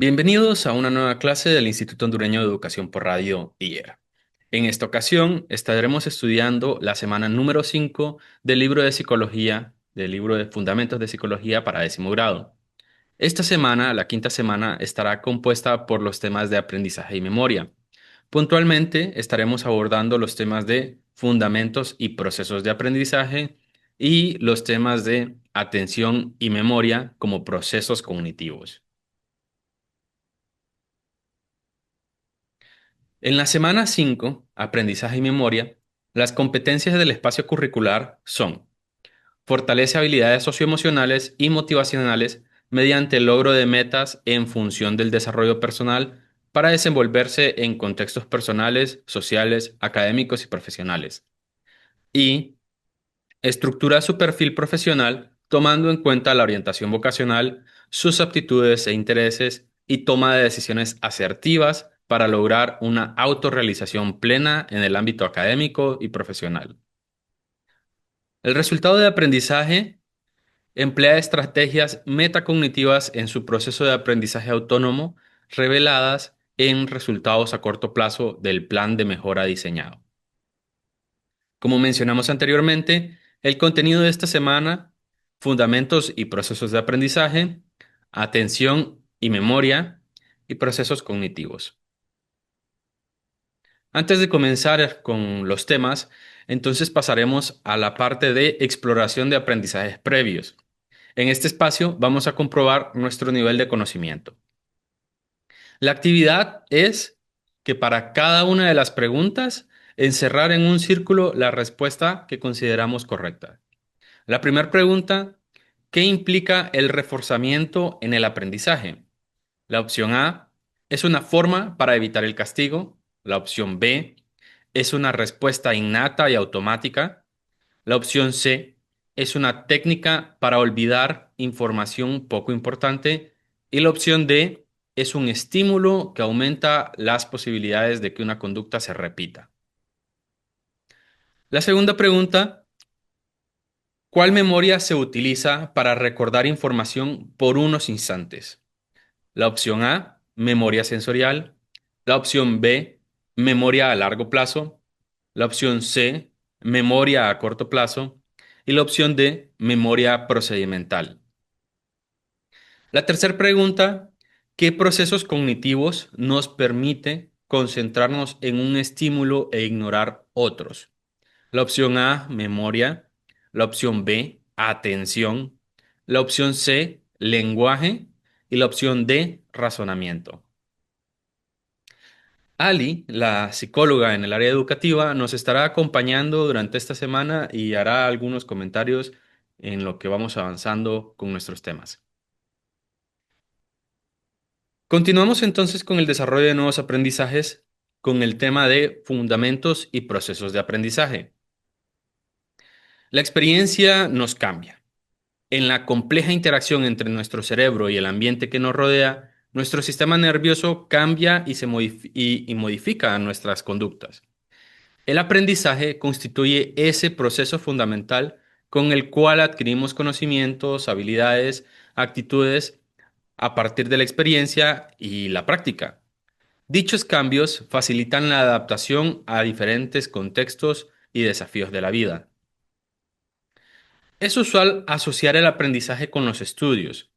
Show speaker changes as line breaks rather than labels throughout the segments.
Bienvenidos a una nueva clase del Instituto Hondureño de Educación por Radio IER. En esta ocasión estaremos estudiando la semana número 5 del libro de Psicología, del libro de Fundamentos de Psicología para décimo grado. Esta semana, la quinta semana, estará compuesta por los temas de aprendizaje y memoria. Puntualmente estaremos abordando los temas de fundamentos y procesos de aprendizaje y los temas de atención y memoria como procesos cognitivos. En la semana 5, aprendizaje y memoria, las competencias del espacio curricular son: fortalece habilidades socioemocionales y motivacionales mediante el logro de metas en función del desarrollo personal para desenvolverse en contextos personales, sociales, académicos y profesionales. Y estructura su perfil profesional tomando en cuenta la orientación vocacional, sus aptitudes e intereses y toma de decisiones asertivas para lograr una autorrealización plena en el ámbito académico y profesional. El resultado de aprendizaje emplea estrategias metacognitivas en su proceso de aprendizaje autónomo reveladas en resultados a corto plazo del plan de mejora diseñado. Como mencionamos anteriormente, el contenido de esta semana: fundamentos y procesos de aprendizaje, atención y memoria y procesos cognitivos. Antes de comenzar con los temas, entonces pasaremos a la parte de exploración de aprendizajes previos. En este espacio vamos a comprobar nuestro nivel de conocimiento. La actividad es que para cada una de las preguntas, encerrar en un círculo la respuesta que consideramos correcta. La primera pregunta: ¿qué implica el reforzamiento en el aprendizaje? La opción A: es una forma para evitar el castigo. La opción B: es una respuesta innata y automática. La opción C: es una técnica para olvidar información poco importante. Y la opción D: es un estímulo que aumenta las posibilidades de que una conducta se repita. La segunda pregunta: ¿cuál memoria se utiliza para recordar información por unos instantes? La opción A: memoria sensorial. La opción B: memoria a largo plazo. La opción C: memoria a corto plazo. Y la opción D: memoria procedimental. La tercera pregunta: ¿qué procesos cognitivos nos permite concentrarnos en un estímulo e ignorar otros? La opción A: memoria. La opción B: atención. La opción C: lenguaje. Y la opción D: razonamiento. Ali, la psicóloga en el área educativa, nos estará acompañando durante esta semana y hará algunos comentarios en lo que vamos avanzando con nuestros temas. Continuamos entonces con el desarrollo de nuevos aprendizajes con el tema de fundamentos y procesos de aprendizaje. La experiencia nos cambia. En la compleja interacción entre nuestro cerebro y el ambiente que nos rodea, nuestro sistema nervioso cambia y modifica nuestras conductas. El aprendizaje constituye ese proceso fundamental con el cual adquirimos conocimientos, habilidades, actitudes a partir de la experiencia y la práctica. Dichos cambios facilitan la adaptación a diferentes contextos y desafíos de la vida. Es usual asociar el aprendizaje con los estudios.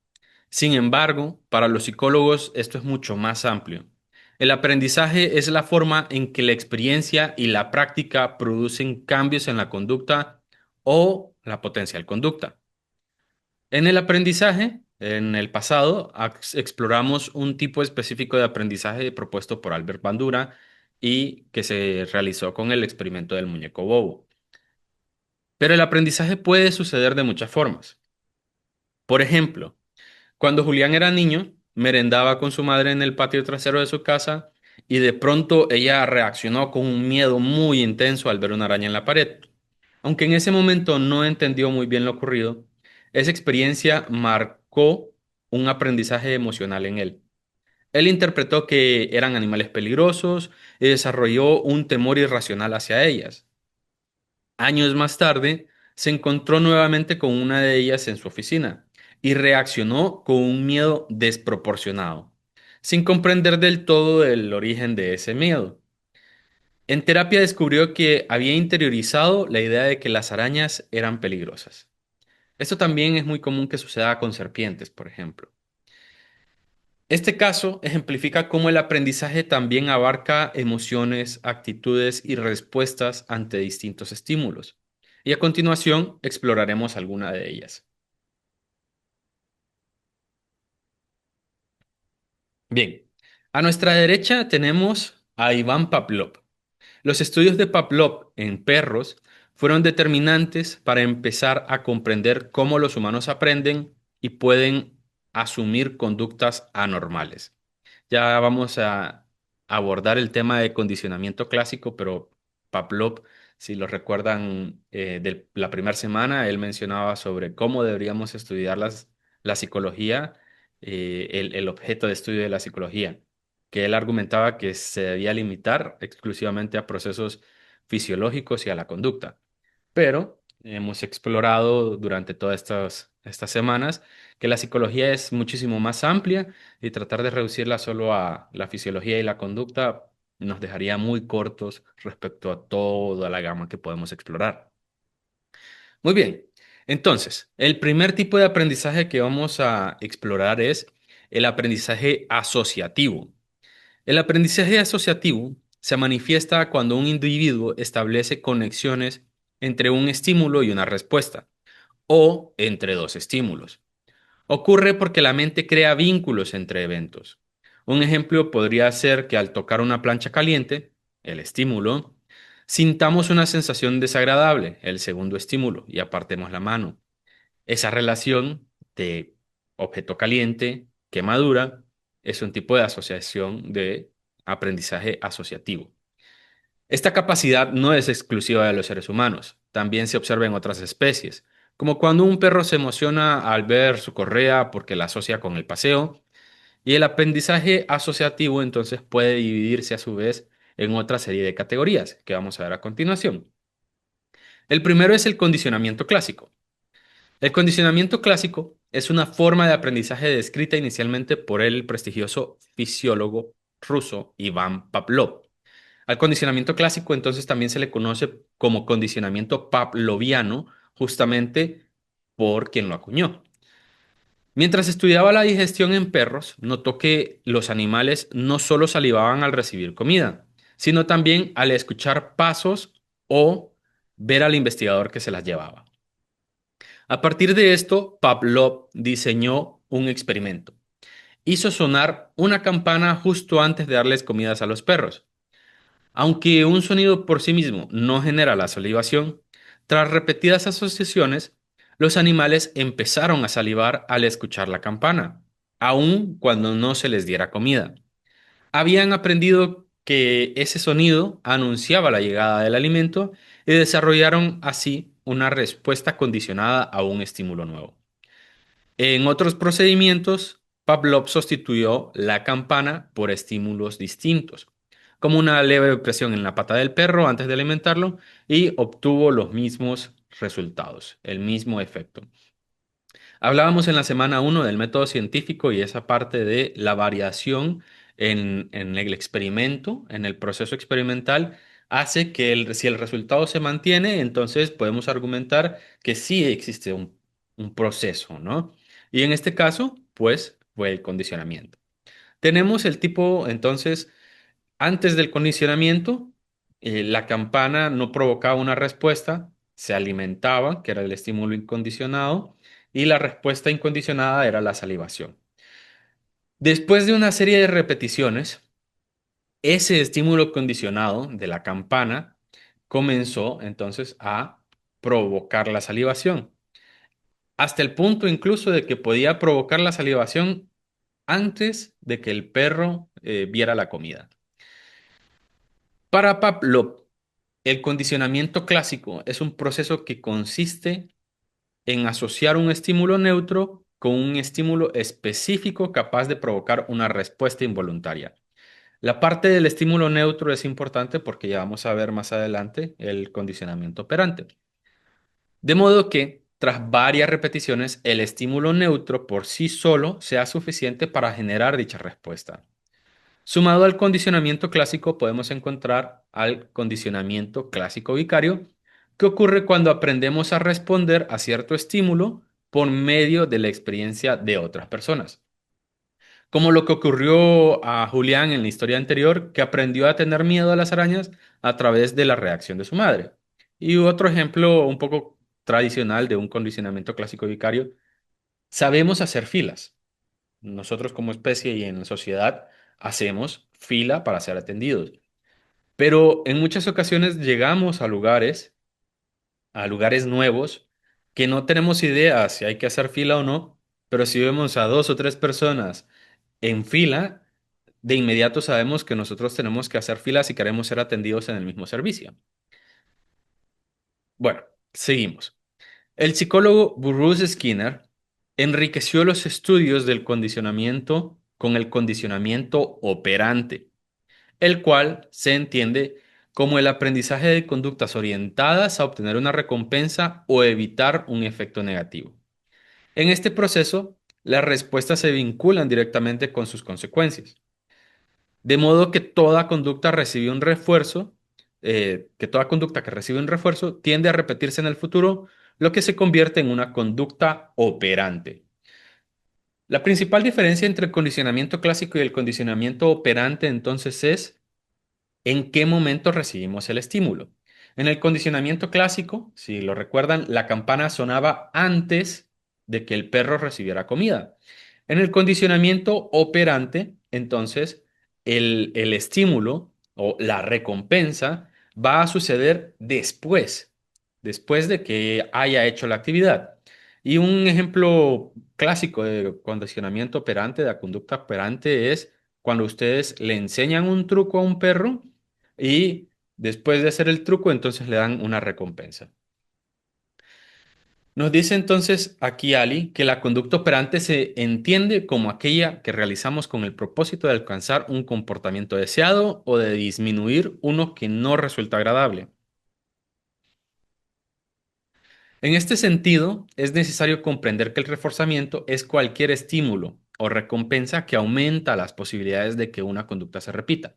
Sin embargo, para los psicólogos esto es mucho más amplio. El aprendizaje es la forma en que la experiencia y la práctica producen cambios en la conducta o la potencial conducta. En el aprendizaje, en el pasado, exploramos un tipo específico de aprendizaje propuesto por Albert Bandura y que se realizó con el experimento del muñeco bobo. Pero el aprendizaje puede suceder de muchas formas. Por ejemplo, cuando Julián era niño, merendaba con su madre en el patio trasero de su casa y de pronto ella reaccionó con un miedo muy intenso al ver una araña en la pared. Aunque en ese momento no entendió muy bien lo ocurrido, esa experiencia marcó un aprendizaje emocional en él. Él interpretó que eran animales peligrosos y desarrolló un temor irracional hacia ellas. Años más tarde, se encontró nuevamente con una de ellas en su oficina y reaccionó con un miedo desproporcionado. sin comprender del todo el origen de ese miedo. En terapia descubrió que había interiorizado la idea de que las arañas eran peligrosas. Esto también es muy común que suceda con serpientes, por ejemplo. Este caso ejemplifica cómo el aprendizaje también abarca emociones, actitudes y respuestas ante distintos estímulos. Y a continuación exploraremos alguna de ellas. Bien, a nuestra derecha tenemos a Iván Pavlov. Los estudios de Pavlov en perros fueron determinantes para empezar a comprender cómo los humanos aprenden y pueden asumir conductas anormales. Ya vamos a abordar el tema de condicionamiento clásico, pero Pavlov, si lo recuerdan de la primera semana, él mencionaba sobre cómo deberíamos estudiar la psicología, el objeto de estudio de la psicología, que él argumentaba que se debía limitar exclusivamente a procesos fisiológicos y a la conducta. Pero hemos explorado durante todas estas semanas que la psicología es muchísimo más amplia y tratar de reducirla solo a la fisiología y la conducta nos dejaría muy cortos respecto a toda la gama que podemos explorar. Muy bien, entonces, el primer tipo de aprendizaje que vamos a explorar es el aprendizaje asociativo. El aprendizaje asociativo se manifiesta cuando un individuo establece conexiones entre un estímulo y una respuesta, o entre dos estímulos. Ocurre porque la mente crea vínculos entre eventos. Un ejemplo podría ser que al tocar una plancha caliente, el estímulo, sintamos una sensación desagradable, el segundo estímulo, y apartemos la mano. Esa relación de objeto caliente, quemadura, es un tipo de asociación de aprendizaje asociativo. Esta capacidad no es exclusiva de los seres humanos, también se observa en otras especies, como cuando un perro se emociona al ver su correa porque la asocia con el paseo, y el aprendizaje asociativo entonces puede dividirse a su vez en otra serie de categorías que vamos a ver a continuación. El primero es el condicionamiento clásico. El condicionamiento clásico es una forma de aprendizaje descrita inicialmente por el prestigioso fisiólogo ruso Iván Pavlov. Al condicionamiento clásico entonces también se le conoce como condicionamiento pavloviano, justamente por quien lo acuñó. Mientras estudiaba la digestión en perros, notó que los animales no solo salivaban al recibir comida, sino también al escuchar pasos o ver al investigador que se las llevaba. A partir de esto, Pavlov diseñó un experimento. Hizo sonar una campana justo antes de darles comidas a los perros. Aunque un sonido por sí mismo no genera la salivación, tras repetidas asociaciones, los animales empezaron a salivar al escuchar la campana, aun cuando no se les diera comida. Habían aprendido que ese sonido anunciaba la llegada del alimento y desarrollaron así una respuesta condicionada a un estímulo nuevo. En otros procedimientos, Pavlov sustituyó la campana por estímulos distintos, como una leve presión en la pata del perro antes de alimentarlo, y obtuvo los mismos resultados, el mismo efecto. Hablábamos en la semana uno del método científico y esa parte de la variación en el experimento, en el proceso experimental, hace que si el resultado se mantiene, entonces podemos argumentar que sí existe un proceso, ¿no? Y en este caso, pues, fue el condicionamiento. Tenemos el tipo, entonces, antes del condicionamiento, la campana no provocaba una respuesta, se alimentaba, que era el estímulo incondicionado, y la respuesta incondicionada era la salivación. Después de una serie de repeticiones, ese estímulo condicionado de la campana comenzó entonces a provocar la salivación, hasta el punto incluso de que podía provocar la salivación antes de que el perro viera la comida. Para Pavlov, el condicionamiento clásico es un proceso que consiste en asociar un estímulo neutro con un estímulo específico capaz de provocar una respuesta involuntaria. La parte del estímulo neutro es importante porque ya vamos a ver más adelante el condicionamiento operante. De modo que, tras varias repeticiones, el estímulo neutro por sí solo sea suficiente para generar dicha respuesta. Sumado al condicionamiento clásico, podemos encontrar al condicionamiento clásico vicario, que ocurre cuando aprendemos a responder a cierto estímulo por medio de la experiencia de otras personas. Como lo que ocurrió a Julián en la historia anterior, que aprendió a tener miedo a las arañas a través de la reacción de su madre. Y otro ejemplo un poco tradicional de un condicionamiento clásico vicario, sabemos hacer filas. Nosotros como especie y en la sociedad hacemos fila para ser atendidos. Pero en muchas ocasiones llegamos a lugares nuevos, que no tenemos idea si hay que hacer fila o no, pero si vemos a dos o tres personas en fila, de inmediato sabemos que nosotros tenemos que hacer fila si queremos ser atendidos en el mismo servicio. Bueno, seguimos. El psicólogo Bruce Skinner enriqueció los estudios del condicionamiento con el condicionamiento operante, el cual se entiende como el aprendizaje de conductas orientadas a obtener una recompensa o evitar un efecto negativo. En este proceso, las respuestas se vinculan directamente con sus consecuencias. De modo que toda conducta recibe un refuerzo, que toda conducta que recibe un refuerzo tiende a repetirse en el futuro, lo que se convierte en una conducta operante. La principal diferencia entre el condicionamiento clásico y el condicionamiento operante entonces es en qué momento recibimos el estímulo. En el condicionamiento clásico, si lo recuerdan, la campana sonaba antes de que el perro recibiera comida. En el condicionamiento operante, entonces, el estímulo o la recompensa va a suceder después de que haya hecho la actividad. Y un ejemplo clásico de condicionamiento operante, de la conducta operante, es cuando ustedes le enseñan un truco a un perro y después de hacer el truco, entonces le dan una recompensa. Nos dice entonces aquí Ali que la conducta operante se entiende como aquella que realizamos con el propósito de alcanzar un comportamiento deseado o de disminuir uno que no resulta agradable. En este sentido, es necesario comprender que el reforzamiento es cualquier estímulo o recompensa que aumenta las posibilidades de que una conducta se repita.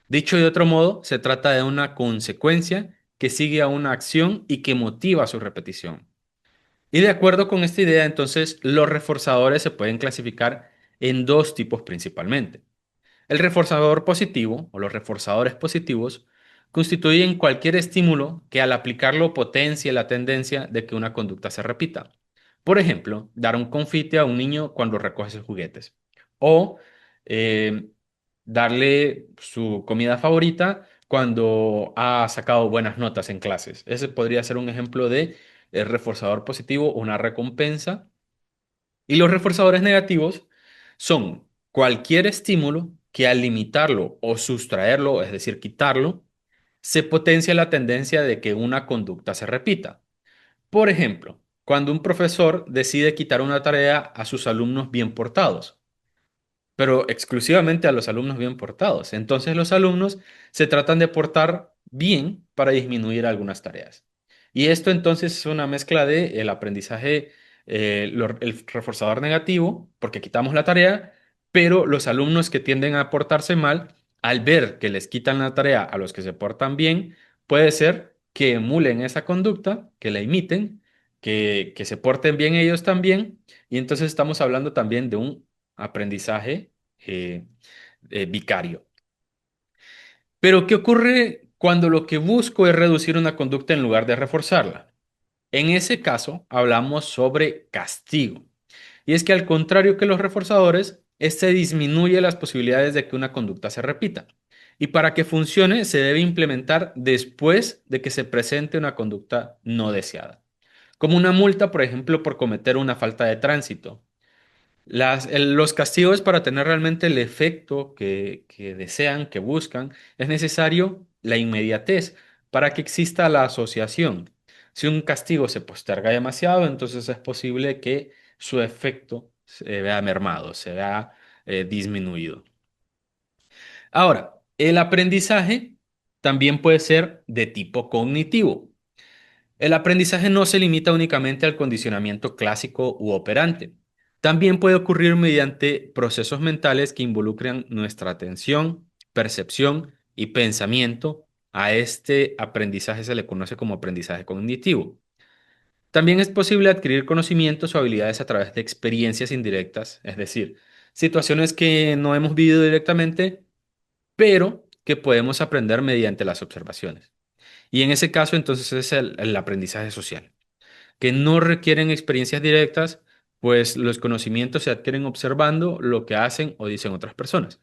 Dicho de otro modo, se trata de una consecuencia que sigue a una acción y que motiva su repetición. Y de acuerdo con esta idea, entonces, los reforzadores se pueden clasificar en dos tipos principalmente. El reforzador positivo o los reforzadores positivos constituyen cualquier estímulo que al aplicarlo potencie la tendencia de que una conducta se repita. Por ejemplo, dar un confite a un niño cuando recoge sus juguetes. O eh, darle su comida favorita cuando ha sacado buenas notas en clases. Ese podría ser un ejemplo de reforzador positivo, una recompensa. Y los reforzadores negativos son cualquier estímulo que al limitarlo o sustraerlo, es decir, quitarlo, se potencia la tendencia de que una conducta se repita. Por ejemplo, cuando un profesor decide quitar una tarea a sus alumnos bien portados, pero exclusivamente a los alumnos bien portados. Entonces los alumnos se tratan de portar bien para disminuir algunas tareas. Y esto entonces es una mezcla de el aprendizaje, el reforzador negativo, porque quitamos la tarea, pero los alumnos que tienden a portarse mal, al ver que les quitan la tarea a los que se portan bien, puede ser que emulen esa conducta, que la imiten, que se porten bien ellos también. Y entonces estamos hablando también de un aprendizaje eh, vicario. Pero, ¿qué ocurre cuando lo que busco es reducir una conducta en lugar de reforzarla? En ese caso, hablamos sobre castigo. Y es que al contrario que los reforzadores, este disminuye las posibilidades de que una conducta se repita. Y para que funcione, se debe implementar después de que se presente una conducta no deseada. Como una multa, por ejemplo, por cometer una falta de tránsito. Los castigos para tener realmente el efecto que desean, que buscan, es necesario la inmediatez para que exista la asociación. Si un castigo se posterga demasiado, entonces es posible que su efecto se vea mermado, se vea disminuido. Ahora, el aprendizaje también puede ser de tipo cognitivo. El aprendizaje no se limita únicamente al condicionamiento clásico u operante. También puede ocurrir mediante procesos mentales que involucran nuestra atención, percepción y pensamiento. A este aprendizaje se le conoce como aprendizaje cognitivo. También es posible adquirir conocimientos o habilidades a través de experiencias indirectas, es decir, situaciones que no hemos vivido directamente, pero que podemos aprender mediante las observaciones. Y en ese caso, entonces, es el aprendizaje social, que no requieren experiencias directas, pues los conocimientos se adquieren observando lo que hacen o dicen otras personas.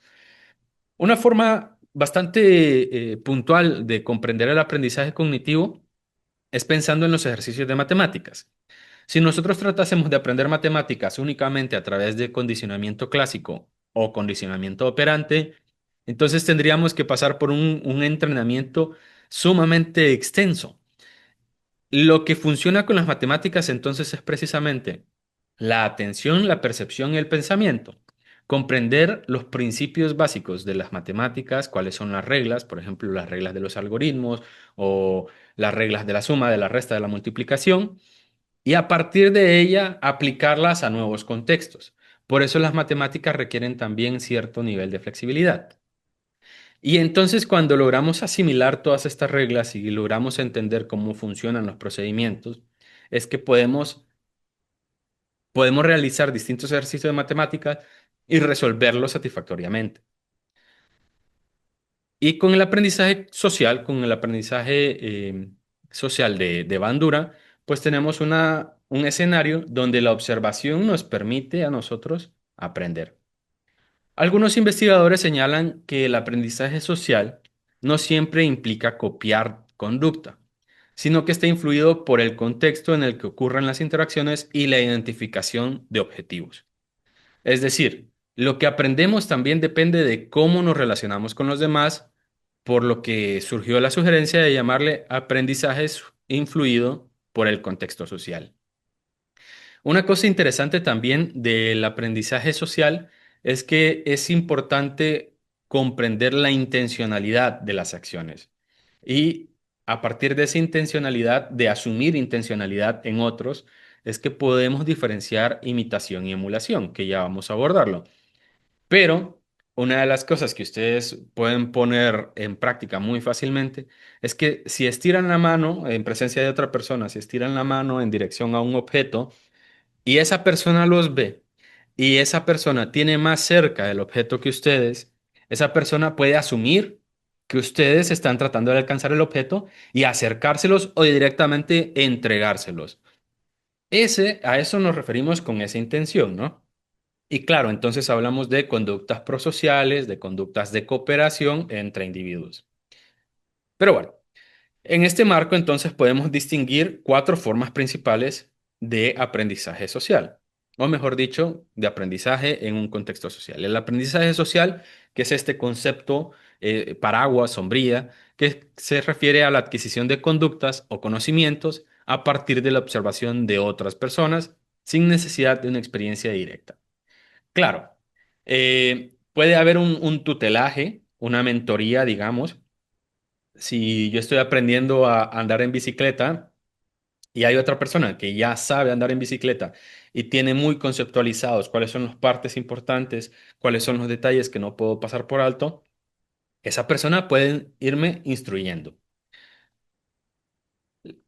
Una forma bastante puntual de comprender el aprendizaje cognitivo es pensando en los ejercicios de matemáticas. Si nosotros tratásemos de aprender matemáticas únicamente a través de condicionamiento clásico o condicionamiento operante, entonces tendríamos que pasar por un entrenamiento sumamente extenso. Lo que funciona con las matemáticas entonces es precisamente la atención, la percepción y el pensamiento. Comprender los principios básicos de las matemáticas, cuáles son las reglas, por ejemplo, las reglas de los algoritmos o las reglas de la suma, de la resta, de la multiplicación, y a partir de ella aplicarlas a nuevos contextos. Por eso las matemáticas requieren también cierto nivel de flexibilidad. Y entonces cuando logramos asimilar todas estas reglas y logramos entender cómo funcionan los procedimientos, es que podemos realizar distintos ejercicios de matemáticas y resolverlos satisfactoriamente. Y con el aprendizaje social, con el aprendizaje social de Bandura, pues tenemos un escenario donde la observación nos permite a nosotros aprender. Algunos investigadores señalan que el aprendizaje social no siempre implica copiar conducta, sino que está influido por el contexto en el que ocurren las interacciones y la identificación de objetivos. Es decir, lo que aprendemos también depende de cómo nos relacionamos con los demás, por lo que surgió la sugerencia de llamarle aprendizaje influido por el contexto social. Una cosa interesante también del aprendizaje social es que es importante comprender la intencionalidad de las acciones y a partir de esa intencionalidad, de asumir intencionalidad en otros, es que podemos diferenciar imitación y emulación, que ya vamos a abordarlo. Pero una de las cosas que ustedes pueden poner en práctica muy fácilmente es que si estiran la mano en presencia de otra persona, si estiran la mano en dirección a un objeto, y esa persona los ve y esa persona tiene más cerca el objeto que ustedes, esa persona puede asumir que ustedes están tratando de alcanzar el objeto y acercárselos o directamente entregárselos. A eso nos referimos con esa intención, ¿no? Y claro, entonces hablamos de conductas prosociales, de conductas de cooperación entre individuos. Pero bueno. En este marco, entonces, podemos distinguir cuatro formas principales de aprendizaje social, o mejor dicho, de aprendizaje en un contexto social. El aprendizaje social, que es este concepto paraguas, sombría, que se refiere a la adquisición de conductas o conocimientos a partir de la observación de otras personas sin necesidad de una experiencia directa. Claro, puede haber un tutelaje, una mentoría, digamos si yo estoy aprendiendo a andar en bicicleta y hay otra persona que ya sabe andar en bicicleta y tiene muy conceptualizados cuáles son las partes importantes, cuáles son los detalles que no puedo pasar por alto, esa persona puede irme instruyendo.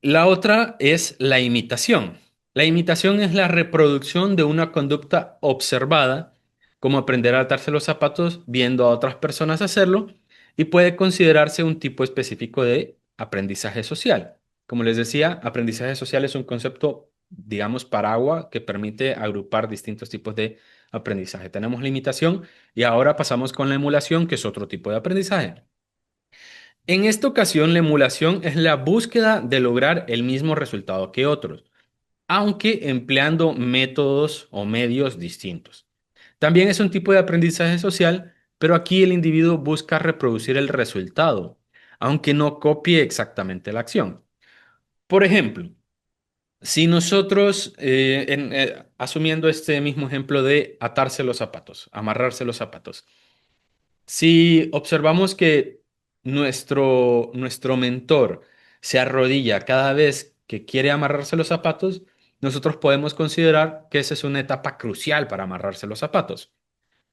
La otra es la imitación. La imitación es la reproducción de una conducta observada, como aprender a atarse los zapatos viendo a otras personas hacerlo, y puede considerarse un tipo específico de aprendizaje social. Como les decía, aprendizaje social es un concepto, digamos, paraguas que permite agrupar distintos tipos de aprendizaje. Tenemos la imitación y ahora pasamos con la emulación, que es otro tipo de aprendizaje. En esta ocasión, la emulación es la búsqueda de lograr el mismo resultado que otros, aunque empleando métodos o medios distintos. También es un tipo de aprendizaje social, pero aquí el individuo busca reproducir el resultado, aunque no copie exactamente la acción. Por ejemplo, si nosotros, asumiendo este mismo ejemplo de atarse los zapatos, amarrarse los zapatos, si observamos que nuestro mentor se arrodilla cada vez que quiere amarrarse los zapatos, nosotros podemos considerar que esa es una etapa crucial para amarrarse los zapatos.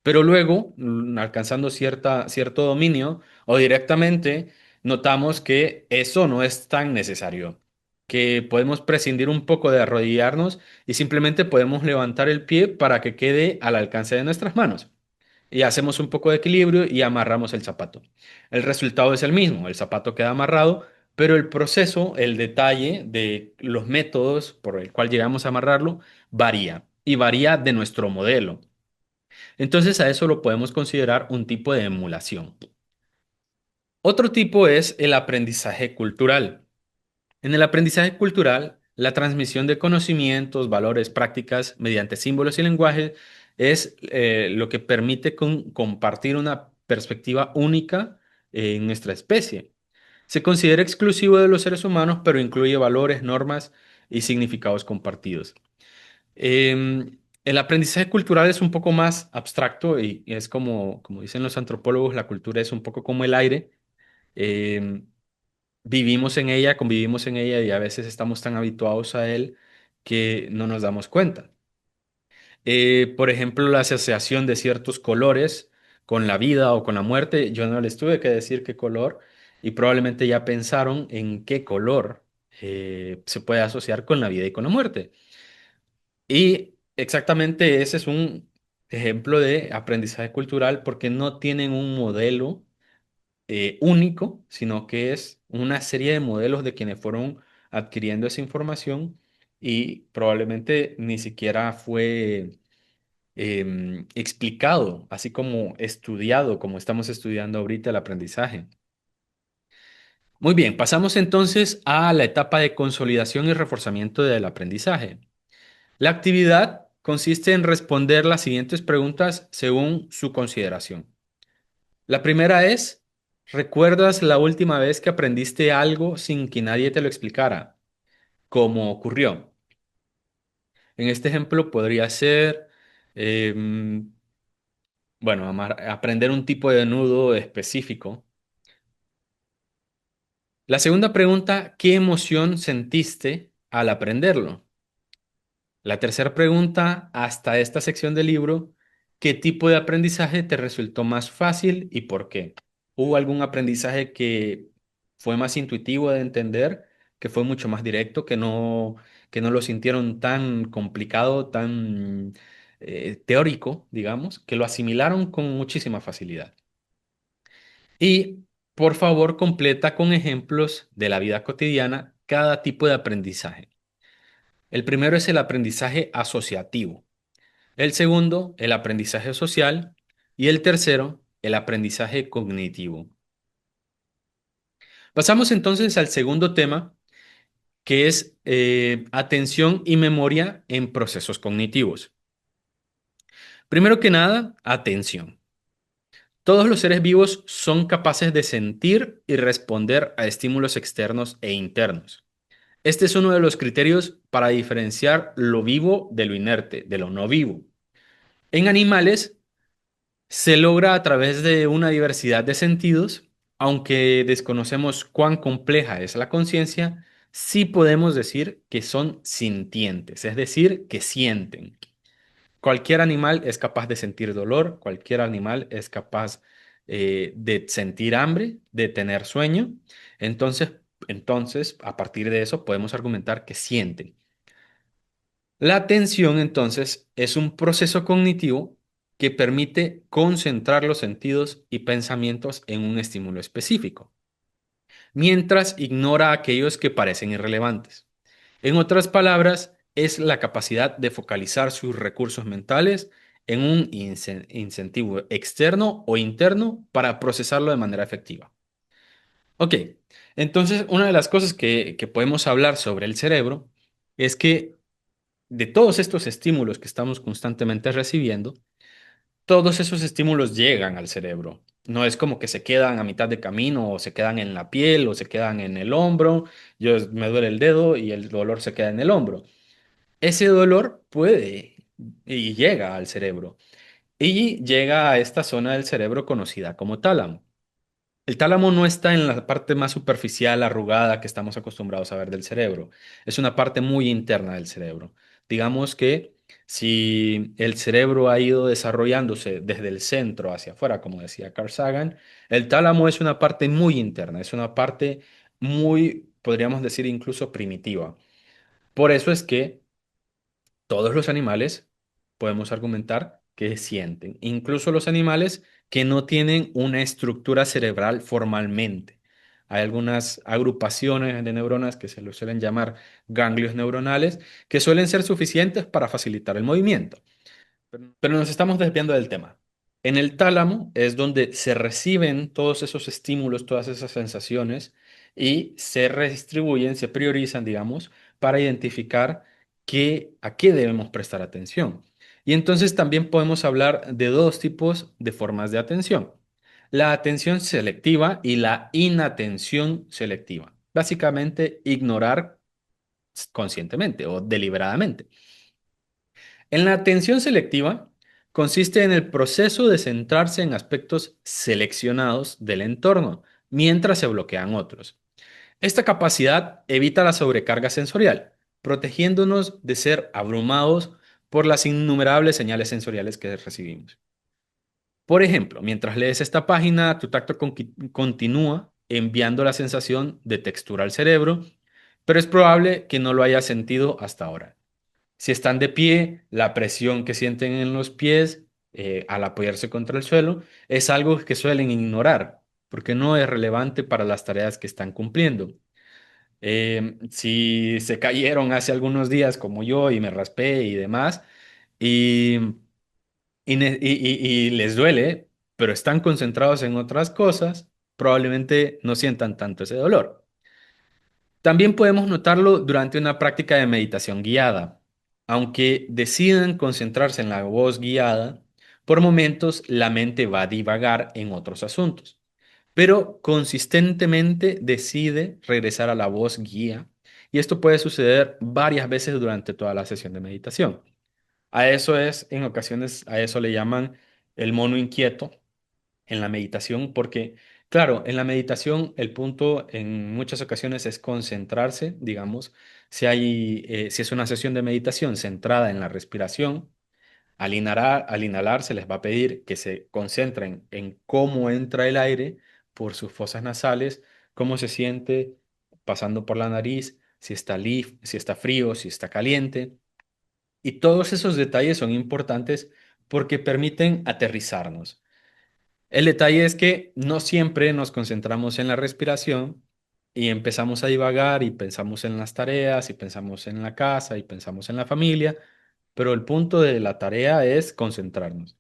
Pero luego, alcanzando cierto dominio o directamente, notamos que eso no es tan necesario, que podemos prescindir un poco de arrodillarnos y simplemente podemos levantar el pie para que quede al alcance de nuestras manos. Y hacemos un poco de equilibrio y amarramos el zapato. El resultado es el mismo, el zapato queda amarrado, pero el proceso, el detalle de los métodos por el cual llegamos a amarrarlo varía y varía de nuestro modelo. Entonces a eso lo podemos considerar un tipo de emulación. Otro tipo es el aprendizaje cultural. En el aprendizaje cultural, la transmisión de conocimientos, valores, prácticas mediante símbolos y lenguaje es lo que permite compartir una perspectiva única en nuestra especie. Se considera exclusivo de los seres humanos, pero incluye valores, normas y significados compartidos. El aprendizaje cultural es un poco más abstracto y es como dicen los antropólogos, la cultura es un poco como el aire. Em, Vivimos en ella, convivimos en ella y a veces estamos tan habituados a él que no nos damos cuenta. Por ejemplo, la asociación de ciertos colores con la vida o con la muerte, yo no les tuve que decir qué color y probablemente ya pensaron en qué color se puede asociar con la vida y con la muerte. Y exactamente ese es un ejemplo de aprendizaje cultural porque no tienen un modelo único, sino que es una serie de modelos de quienes fueron adquiriendo esa información y probablemente ni siquiera fue explicado, así como estudiado, como estamos estudiando ahorita el aprendizaje. Muy bien, pasamos entonces a la etapa de consolidación y reforzamiento del aprendizaje. La actividad consiste en responder las siguientes preguntas según su consideración. La primera es, ¿recuerdas la última vez que aprendiste algo sin que nadie te lo explicara? ¿Cómo ocurrió? En este ejemplo podría ser, em, bueno, aprender un tipo de nudo específico. La segunda pregunta, ¿qué emoción sentiste al aprenderlo? La tercera pregunta, hasta esta sección del libro, ¿qué tipo de aprendizaje te resultó más fácil y por qué? ¿Hubo algún aprendizaje que fue más intuitivo de entender, que fue mucho más directo, que no lo sintieron tan complicado, tan teórico, digamos, que lo asimilaron con muchísima facilidad? Y por favor, completa con ejemplos de la vida cotidiana cada tipo de aprendizaje. El primero es el aprendizaje asociativo. El segundo, el aprendizaje social. Y el tercero, el aprendizaje cognitivo. Pasamos entonces al segundo tema, que es atención y memoria en procesos cognitivos. Primero que nada, atención. Todos los seres vivos son capaces de sentir y responder a estímulos externos e internos. Este es uno de los criterios para diferenciar lo vivo de lo inerte, de lo no vivo. En animales, se logra a través de una diversidad de sentidos, aunque desconocemos cuán compleja es la conciencia, sí podemos decir que son sintientes, es decir, que sienten. Cualquier animal es capaz de sentir dolor, cualquier animal es capaz de sentir hambre, de tener sueño. Entonces, entonces, a partir de eso podemos argumentar que sienten. La atención, entonces, es un proceso cognitivo que permite concentrar los sentidos y pensamientos en un estímulo específico, mientras ignora aquellos que parecen irrelevantes. En otras palabras, es la capacidad de focalizar sus recursos mentales en un incentivo externo o interno para procesarlo de manera efectiva. Ok, entonces una de las cosas que podemos hablar sobre el cerebro es que de todos estos estímulos que estamos constantemente recibiendo, todos esos estímulos llegan al cerebro. No es como que se quedan a mitad de camino o se quedan en la piel o se quedan en el hombro. Yo me duele el dedo y el dolor se queda en el hombro. Ese dolor puede y llega al cerebro y llega a esta zona del cerebro conocida como tálamo. El tálamo no está en la parte más superficial, arrugada que estamos acostumbrados a ver del cerebro. Es una parte muy interna del cerebro. Digamos que si el cerebro ha ido desarrollándose desde el centro hacia afuera, como decía Carl Sagan, el tálamo es una parte muy interna, es una parte muy, podríamos decir, incluso primitiva. Por eso es que todos los animales podemos argumentar que sienten, incluso los animales que no tienen una estructura cerebral formalmente. Hay algunas agrupaciones de neuronas que se lo suelen llamar ganglios neuronales, que suelen ser suficientes para facilitar el movimiento. Pero nos estamos desviando del tema. En el tálamo es donde se reciben todos esos estímulos, todas esas sensaciones y se redistribuyen, se priorizan, digamos, para identificar a qué debemos prestar atención. Y entonces también podemos hablar de dos tipos de formas de atención. La atención selectiva y la inatención selectiva. Básicamente, ignorar conscientemente o deliberadamente. En la atención selectiva consiste en el proceso de centrarse en aspectos seleccionados del entorno, mientras se bloquean otros. Esta capacidad evita la sobrecarga sensorial, protegiéndonos de ser abrumados por las innumerables señales sensoriales que recibimos. Por ejemplo, mientras lees esta página, tu tacto continúa enviando la sensación de textura al cerebro, pero es probable que no lo hayas sentido hasta ahora. Si están de pie, la presión que sienten en los pies al apoyarse contra el suelo es algo que suelen ignorar porque no es relevante para las tareas que están cumpliendo. Si se cayeron hace algunos días como yo y me raspé y demás y, y les duele, pero están concentrados en otras cosas, probablemente no sientan tanto ese dolor. También podemos notarlo durante una práctica de meditación guiada. Aunque decidan concentrarse en la voz guiada, por momentos la mente va a divagar en otros asuntos, pero consistentemente decide regresar a la voz guía y esto puede suceder varias veces durante toda la sesión de meditación. A eso es, en ocasiones, a eso le llaman el mono inquieto en la meditación, porque, claro, en la meditación el punto en muchas ocasiones es concentrarse, digamos, si es una sesión de meditación centrada en la respiración, al inhalar se les va a pedir que se concentren en cómo entra el aire por sus fosas nasales, cómo se siente pasando por la nariz, si está frío, si está caliente. Y todos esos detalles son importantes porque permiten aterrizarnos. El detalle es que no siempre nos concentramos en la respiración y empezamos a divagar y pensamos en las tareas y pensamos en la casa y pensamos en la familia, pero el punto de la tarea es concentrarnos.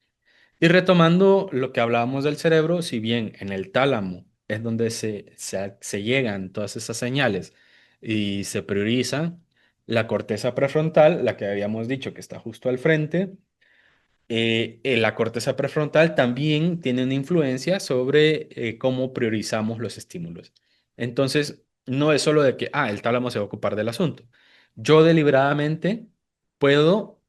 Y retomando lo que hablábamos del cerebro, si bien en el tálamo es donde se llegan todas esas señales y se priorizan, la corteza prefrontal, la que habíamos dicho que está justo al frente, la corteza prefrontal también tiene una influencia sobre cómo priorizamos los estímulos. Entonces, no es solo de que, el tálamo se va a ocupar del asunto. Yo deliberadamente puedo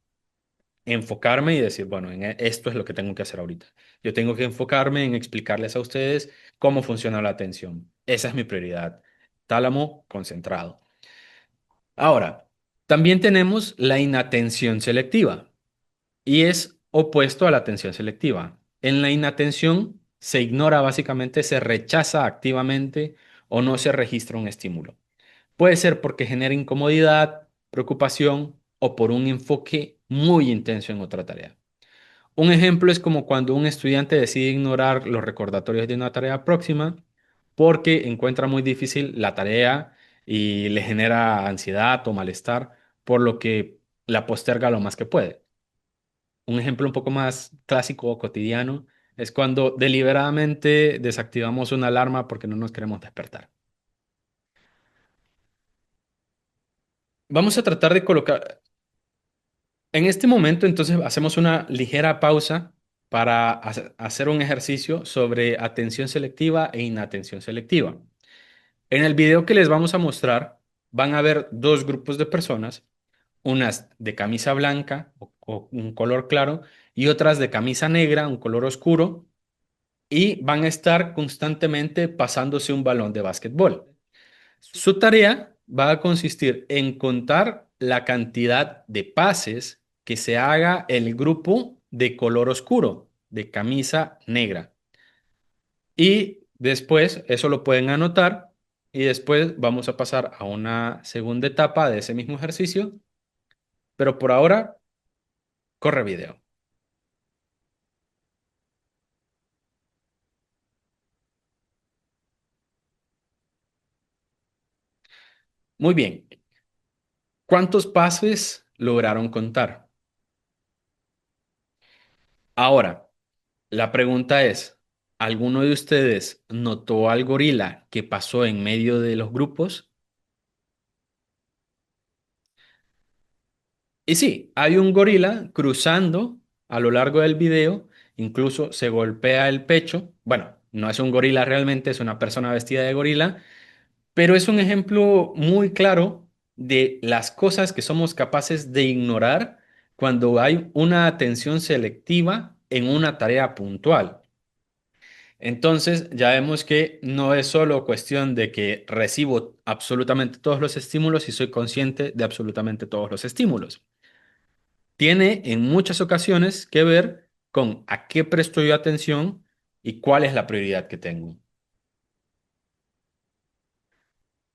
enfocarme y decir, bueno, esto es lo que tengo que hacer ahorita. Yo tengo que enfocarme en explicarles a ustedes cómo funciona la atención. Esa es mi prioridad. Tálamo concentrado. Ahora, también tenemos la inatención selectiva y es opuesto a la atención selectiva. En la inatención se ignora básicamente, se rechaza activamente o no se registra un estímulo. Puede ser porque genera incomodidad, preocupación o por un enfoque muy intenso en otra tarea. Un ejemplo es como cuando un estudiante decide ignorar los recordatorios de una tarea próxima porque encuentra muy difícil la tarea y le genera ansiedad o malestar, por lo que la posterga lo más que puede. Un ejemplo un poco más clásico o cotidiano es cuando deliberadamente desactivamos una alarma porque no nos queremos despertar. Vamos a tratar de colocar, en este momento entonces hacemos una ligera pausa para hacer un ejercicio sobre atención selectiva e inatención selectiva. En el video que les vamos a mostrar van a ver dos grupos de personas, unas de camisa blanca o un color claro y otras de camisa negra, un color oscuro. y van a estar constantemente pasándose un balón de básquetbol. Su tarea va a consistir en contar la cantidad de pases que se haga el grupo de color oscuro, de camisa negra. Y después, eso lo pueden anotar y después vamos a pasar a una segunda etapa de ese mismo ejercicio, pero por ahora, corre video. Muy bien. ¿Cuántos pases lograron contar? Ahora, la pregunta es, ¿alguno de ustedes notó al gorila que pasó en medio de los grupos? Y sí, hay un gorila cruzando a lo largo del video, incluso se golpea el pecho. Bueno, no es un gorila realmente, es una persona vestida de gorila, pero es un ejemplo muy claro de las cosas que somos capaces de ignorar cuando hay una atención selectiva en una tarea puntual. Entonces, ya vemos que no es solo cuestión de que recibo absolutamente todos los estímulos y soy consciente de absolutamente todos los estímulos. Tiene en muchas ocasiones que ver con a qué presto yo atención y cuál es la prioridad que tengo.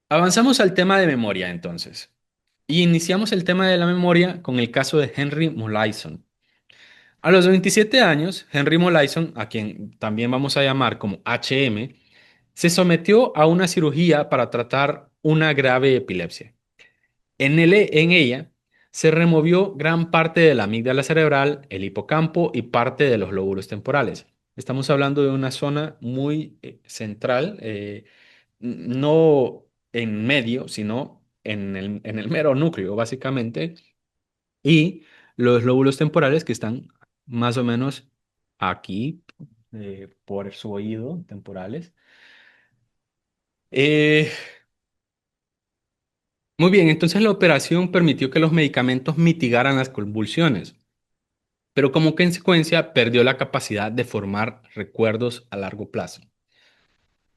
Avanzamos al tema de memoria entonces. Y iniciamos el tema de la memoria con el caso de Henry Molaison. A los 27 años, Henry Molaison, a quien también vamos a llamar como HM, se sometió a una cirugía para tratar una grave epilepsia. En ella se removió gran parte de la amígdala cerebral, el hipocampo y parte de los lóbulos temporales. Estamos hablando de una zona muy central, no en medio, sino en el mero núcleo, básicamente, y los lóbulos temporales que están más o menos aquí, por su oído, temporales. Eh, Muy bien, entonces la operación permitió que los medicamentos mitigaran las convulsiones, pero como consecuencia perdió la capacidad de formar recuerdos a largo plazo.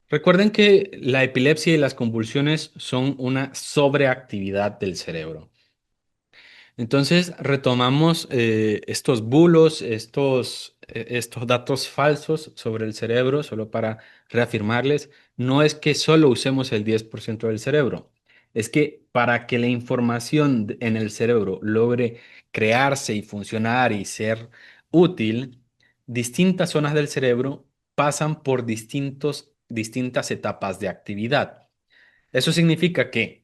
Recuerden que la epilepsia y las convulsiones son una sobreactividad del cerebro. Entonces retomamos estos bulos, estos datos falsos sobre el cerebro, solo para reafirmarles, no es que solo usemos el 10% del cerebro, es que para que la información en el cerebro logre crearse y funcionar y ser útil, distintas zonas del cerebro pasan por distintas etapas de actividad. Eso significa que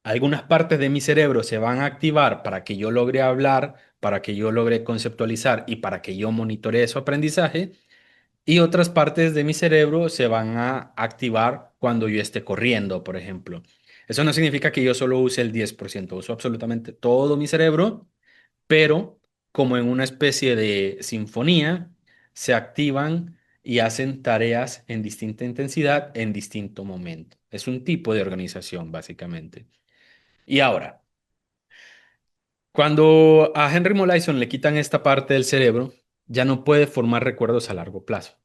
algunas partes de mi cerebro se van a activar para que yo logre hablar, para que yo logre conceptualizar y para que yo monitoree su aprendizaje, y otras partes de mi cerebro se van a activar cuando yo esté corriendo, por ejemplo. Eso no significa que yo solo use el 10%, uso absolutamente todo mi cerebro, pero como en una especie de sinfonía, se activan y hacen tareas en distinta intensidad en distinto momento. Es un tipo de organización, básicamente. Y ahora, cuando a Henry Molaison le quitan esta parte del cerebro, ya no puede formar recuerdos a largo plazo.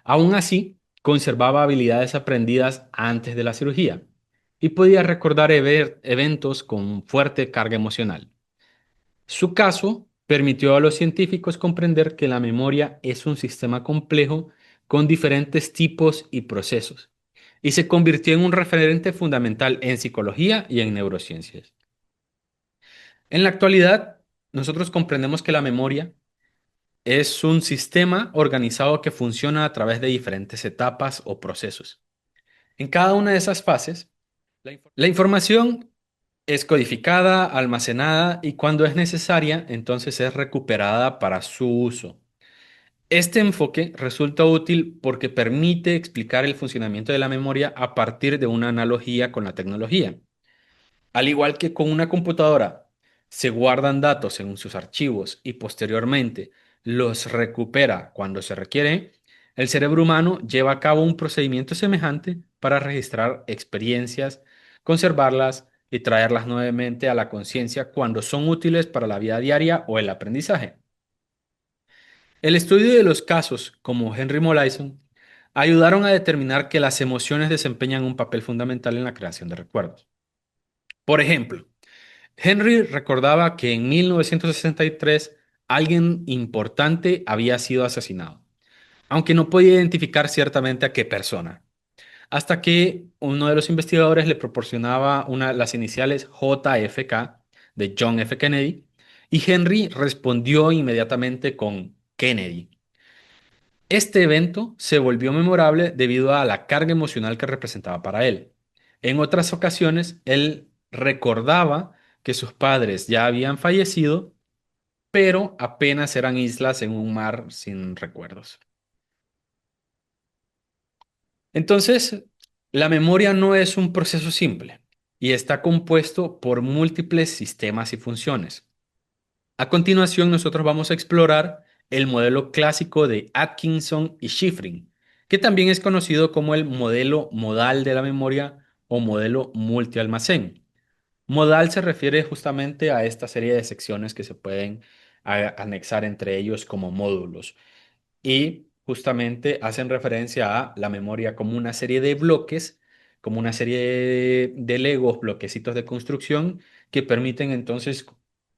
Aún así, conservaba habilidades aprendidas antes de la cirugía y podía recordar eventos con fuerte carga emocional. Su caso permitió a los científicos comprender que la memoria es un sistema complejo con diferentes tipos y procesos, y se convirtió en un referente fundamental en psicología y en neurociencias. En la actualidad, nosotros comprendemos que la memoria es un sistema organizado que funciona a través de diferentes etapas o procesos. En cada una de esas fases, la información es codificada, almacenada y cuando es necesaria, entonces es recuperada para su uso. Este enfoque resulta útil porque permite explicar el funcionamiento de la memoria a partir de una analogía con la tecnología. Al igual que con una computadora, se guardan datos en sus archivos y posteriormente los recupera cuando se requiere, el cerebro humano lleva a cabo un procedimiento semejante para registrar experiencias, conservarlas y traerlas nuevamente a la conciencia cuando son útiles para la vida diaria o el aprendizaje. El estudio de los casos, como Henry Molaison, ayudaron a determinar que las emociones desempeñan un papel fundamental en la creación de recuerdos. Por ejemplo, Henry recordaba que en 1963 alguien importante había sido asesinado, aunque no podía identificar ciertamente a qué persona, hasta que uno de los investigadores le proporcionaba las iniciales JFK de John F. Kennedy, y Henry respondió inmediatamente con Kennedy. Este evento se volvió memorable debido a la carga emocional que representaba para él. En otras ocasiones, él recordaba que sus padres ya habían fallecido, pero apenas eran islas en un mar sin recuerdos. Entonces, la memoria no es un proceso simple y está compuesto por múltiples sistemas y funciones. A continuación, nosotros vamos a explorar el modelo clásico de Atkinson y Shiffrin, que también es conocido como el modelo modal de la memoria o modelo multialmacén. Modal se refiere justamente a esta serie de secciones que se pueden anexar entre ellos como módulos y justamente hacen referencia a la memoria como una serie de bloques, como una serie de Legos, bloquecitos de construcción que permiten entonces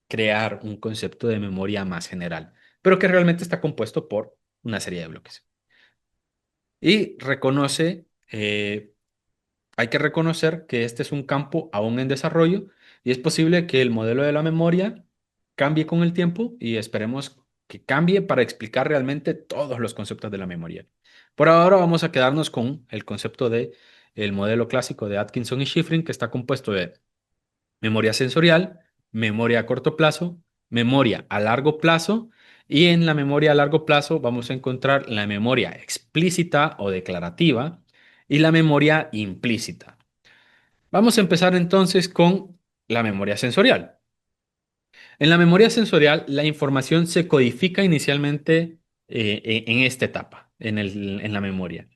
crear un concepto de memoria más general, pero que realmente está compuesto por una serie de bloques. Y hay que reconocer que este es un campo aún en desarrollo y es posible que el modelo de la memoria cambie con el tiempo y esperemos que cambie para explicar realmente todos los conceptos de la memoria. Por ahora vamos a quedarnos con el concepto de el modelo clásico de Atkinson y Shiffrin, que está compuesto de memoria sensorial, memoria a corto plazo, memoria a largo plazo, y en la memoria a largo plazo vamos a encontrar la memoria explícita o declarativa y la memoria implícita. Vamos a empezar entonces con la memoria sensorial. En la memoria sensorial, la información se codifica inicialmente en esta etapa, en la memoria,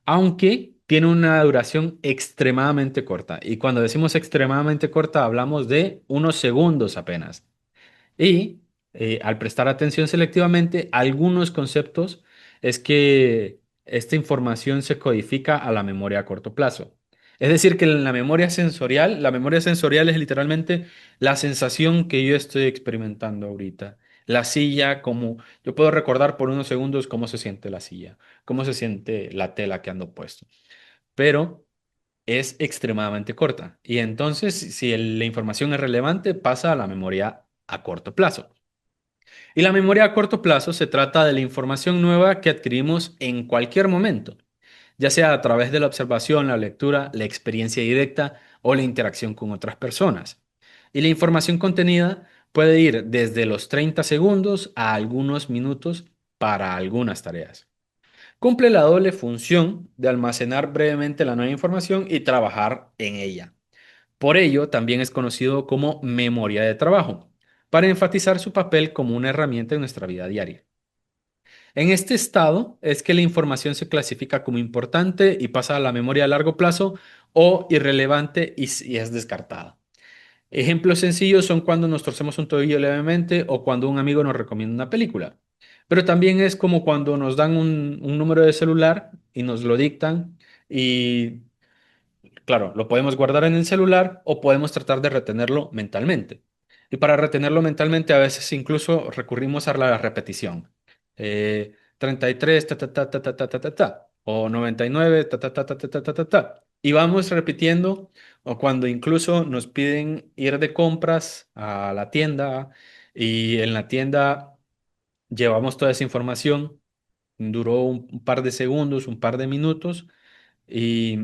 aunque tiene una duración extremadamente corta. Y cuando decimos extremadamente corta, hablamos de unos segundos apenas. Y al prestar atención selectivamente, algunos conceptos es que esta información se codifica a la memoria a corto plazo. Es decir, que en la memoria sensorial es literalmente la sensación que yo estoy experimentando ahorita. La silla, como yo puedo recordar por unos segundos cómo se siente la silla, cómo se siente la tela que ando puesto. Pero es extremadamente corta. Y entonces, si la información es relevante, pasa a la memoria a corto plazo. Y la memoria a corto plazo se trata de la información nueva que adquirimos en cualquier momento, ya sea a través de la observación, la lectura, la experiencia directa o la interacción con otras personas. Y la información contenida puede ir desde los 30 segundos a algunos minutos para algunas tareas. Cumple la doble función de almacenar brevemente la nueva información y trabajar en ella. Por ello, también es conocido como memoria de trabajo, para enfatizar su papel como una herramienta en nuestra vida diaria. En este estado es que la información se clasifica como importante y pasa a la memoria a largo plazo o irrelevante y es descartada. Ejemplos sencillos son cuando nos torcemos un tobillo levemente o cuando un amigo nos recomienda una película. Pero también es como cuando nos dan un número de celular y nos lo dictan y claro, lo podemos guardar en el celular o podemos tratar de retenerlo mentalmente. Y para retenerlo mentalmente a veces incluso recurrimos a la repetición. 33, ta, ta, ta, ta, ta, ta, ta, ta, ta, o 99, ta, ta, ta, ta, ta, ta, ta, ta, ta. Y vamos repitiendo, o cuando incluso nos piden ir de compras a la tienda y en la tienda llevamos toda esa información, duró un par de segundos, un par de minutos y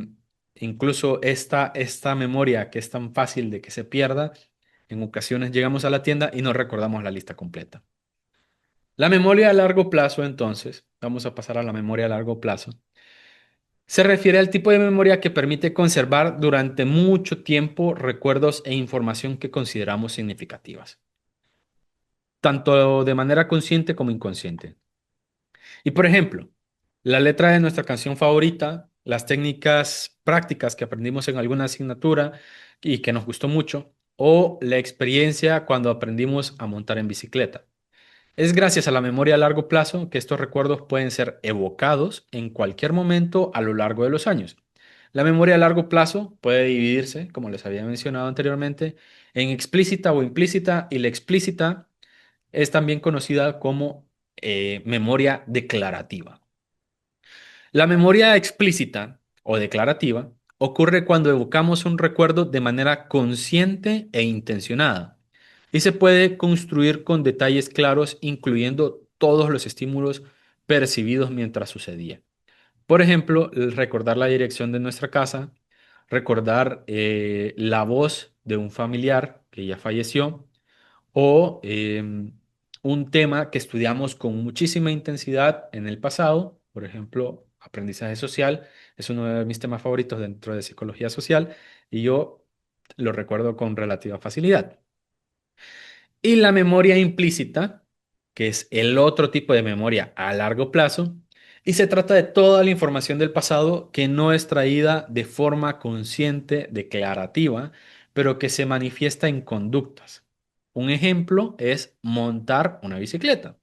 incluso esta memoria que es tan fácil de que se pierda, en ocasiones llegamos a la tienda y no recordamos la lista completa. La memoria a largo plazo, entonces, vamos a pasar a la memoria a largo plazo, se refiere al tipo de memoria que permite conservar durante mucho tiempo recuerdos e información que consideramos significativas, tanto de manera consciente como inconsciente. Y por ejemplo, la letra de nuestra canción favorita, las técnicas prácticas que aprendimos en alguna asignatura y que nos gustó mucho, o la experiencia cuando aprendimos a montar en bicicleta. Es gracias a la memoria a largo plazo que estos recuerdos pueden ser evocados en cualquier momento a lo largo de los años. La memoria a largo plazo puede dividirse, como les había mencionado anteriormente, en explícita o implícita, y la explícita es también conocida como memoria declarativa. La memoria explícita o declarativa ocurre cuando evocamos un recuerdo de manera consciente e intencionada y se puede construir con detalles claros, incluyendo todos los estímulos percibidos mientras sucedía. Por ejemplo, el recordar la dirección de nuestra casa, recordar la voz de un familiar que ya falleció, o un tema que estudiamos con muchísima intensidad en el pasado, por ejemplo, aprendizaje social, es uno de mis temas favoritos dentro de psicología social y yo lo recuerdo con relativa facilidad. Y la memoria implícita, que es el otro tipo de memoria a largo plazo, y se trata de toda la información del pasado que no es traída de forma consciente, declarativa, pero que se manifiesta en conductas. Un ejemplo es montar una bicicleta.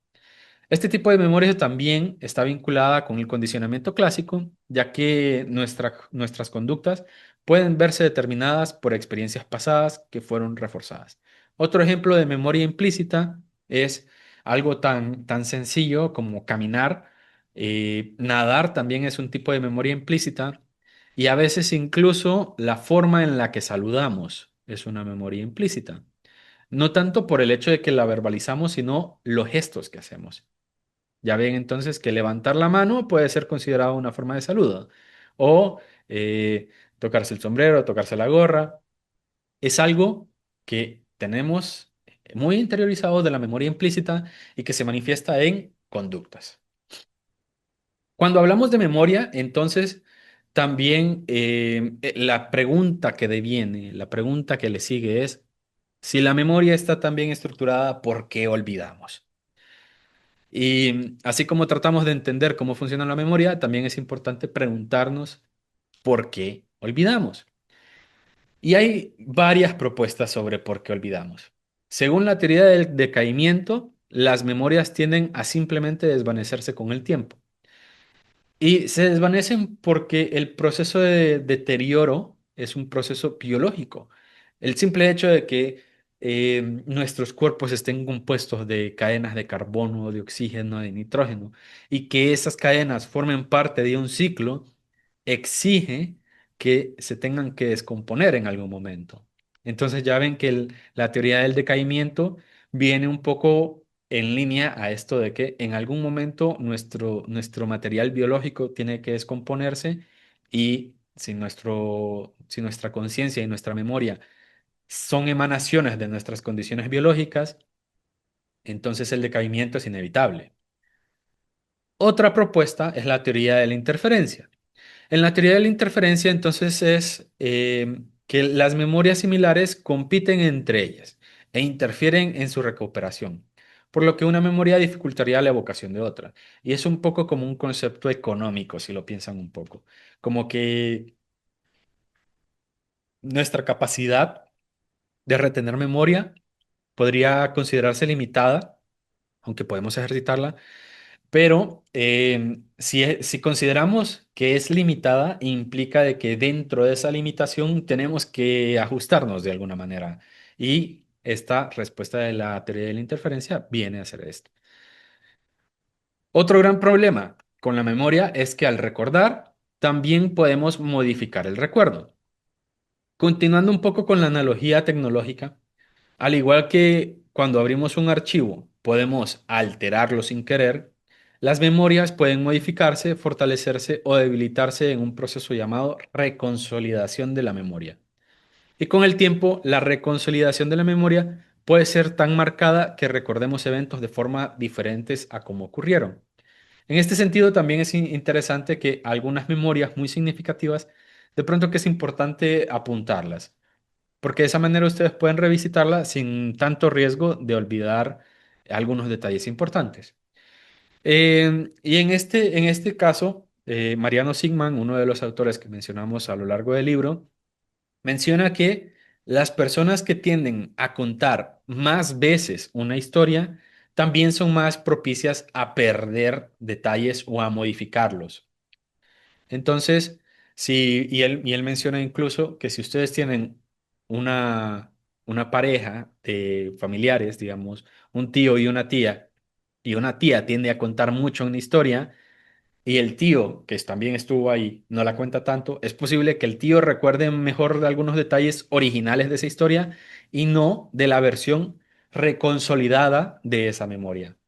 Este tipo de memoria también está vinculada con el condicionamiento clásico, ya que nuestras conductas pueden verse determinadas por experiencias pasadas que fueron reforzadas. Otro ejemplo de memoria implícita es algo tan sencillo como caminar. Nadar también es un tipo de memoria implícita y a veces incluso la forma en la que saludamos es una memoria implícita. No tanto por el hecho de que la verbalizamos, sino los gestos que hacemos. Ya ven entonces que levantar la mano puede ser considerado una forma de saludo. O tocarse el sombrero, tocarse la gorra. Es algo que tenemos muy interiorizado de la memoria implícita y que se manifiesta en conductas. Cuando hablamos de memoria, entonces también la pregunta que deviene, la pregunta que le sigue es, si la memoria está tan bien estructurada, ¿por qué olvidamos? Y así como tratamos de entender cómo funciona la memoria, también es importante preguntarnos por qué olvidamos. Y hay varias propuestas sobre por qué olvidamos. Según la teoría del decaimiento, las memorias tienden a simplemente desvanecerse con el tiempo. Y se desvanecen porque el proceso de deterioro es un proceso biológico. El simple hecho de que nuestros cuerpos estén compuestos de cadenas de carbono, de oxígeno, de nitrógeno, y que esas cadenas formen parte de un ciclo, exige que se tengan que descomponer en algún momento. Entonces ya ven que la teoría del decaimiento viene un poco en línea a esto de que en algún momento nuestro material biológico tiene que descomponerse y si nuestra conciencia y nuestra memoria son emanaciones de nuestras condiciones biológicas, entonces el decaimiento es inevitable. Otra propuesta es la teoría de la interferencia. En la teoría de la interferencia, entonces, es que las memorias similares compiten entre ellas e interfieren en su recuperación, por lo que una memoria dificultaría la evocación de otra. Y es un poco como un concepto económico, si lo piensan un poco, como que nuestra capacidad de retener memoria podría considerarse limitada, aunque podemos ejercitarla. Pero si consideramos que es limitada, implica de que dentro de esa limitación tenemos que ajustarnos de alguna manera. Y esta respuesta de la teoría de la interferencia viene a ser esto. Otro gran problema con la memoria es que al recordar, también podemos modificar el recuerdo. Continuando un poco con la analogía tecnológica, al igual que cuando abrimos un archivo, podemos alterarlo sin querer, las memorias pueden modificarse, fortalecerse o debilitarse en un proceso llamado reconsolidación de la memoria. Y con el tiempo, la reconsolidación de la memoria puede ser tan marcada que recordemos eventos de forma diferentes a como ocurrieron. En este sentido, también es interesante que algunas memorias muy significativas, de pronto que es importante apuntarlas porque de esa manera ustedes pueden revisitarla sin tanto riesgo de olvidar algunos detalles importantes. Y en este caso, Mariano Sigman, uno de los autores que mencionamos a lo largo del libro, menciona que las personas que tienden a contar más veces una historia también son más propicias a perder detalles o a modificarlos. Entonces, y él menciona incluso que si ustedes tienen una, una pareja de familiares, digamos, un tío y una tía tiende a contar mucho una historia, y el tío, que también estuvo ahí, no la cuenta tanto, es posible que el tío recuerde mejor de algunos detalles originales de esa historia y no de la versión reconsolidada de esa memoria.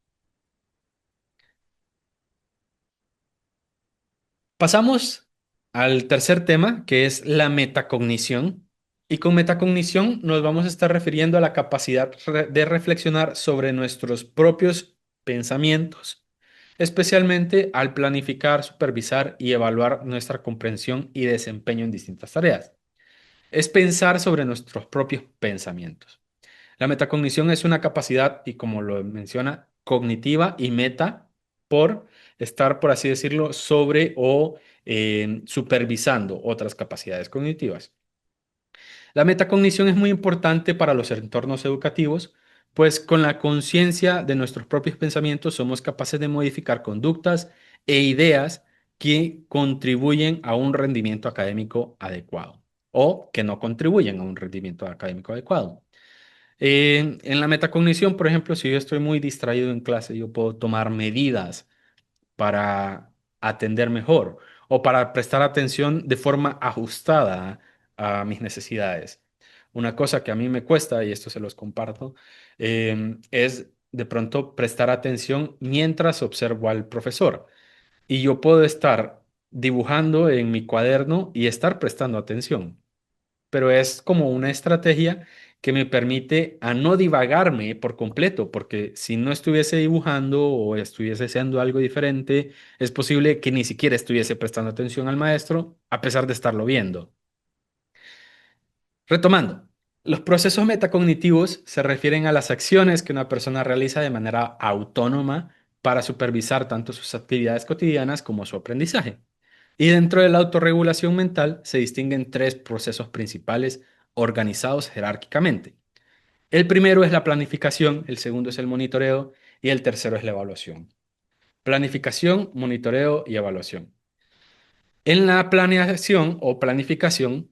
Pasamos al tercer tema, que es la metacognición. Y con metacognición nos vamos a estar refiriendo a la capacidad de reflexionar sobre nuestros propios pensamientos, especialmente al planificar, supervisar y evaluar nuestra comprensión y desempeño en distintas tareas. Es pensar sobre nuestros propios pensamientos. La metacognición es una capacidad, y como lo menciona, cognitiva y meta por estar, por así decirlo, sobre o supervisando otras capacidades cognitivas. La metacognición es muy importante para los entornos educativos, pues con la conciencia de nuestros propios pensamientos somos capaces de modificar conductas e ideas que contribuyen a un rendimiento académico adecuado o que no contribuyen a un rendimiento académico adecuado. En la metacognición, por ejemplo, si yo estoy muy distraído en clase, yo puedo tomar medidas para atender mejor o para prestar atención de forma ajustada a mis necesidades. Una cosa que a mí me cuesta, y esto se los comparto, es de pronto prestar atención mientras observo al profesor. Y yo puedo estar dibujando en mi cuaderno y estar prestando atención, pero es como una estrategia que me permite a no divagarme por completo, porque si no estuviese dibujando o estuviese haciendo algo diferente, es posible que ni siquiera estuviese prestando atención al maestro, a pesar de estarlo viendo. Retomando, los procesos metacognitivos se refieren a las acciones que una persona realiza de manera autónoma para supervisar tanto sus actividades cotidianas como su aprendizaje. Y dentro de la autorregulación mental se distinguen tres procesos principales organizados jerárquicamente. El primero es la planificación, el segundo es el monitoreo y el tercero es la evaluación. Planificación, monitoreo y evaluación. En la planeación o planificación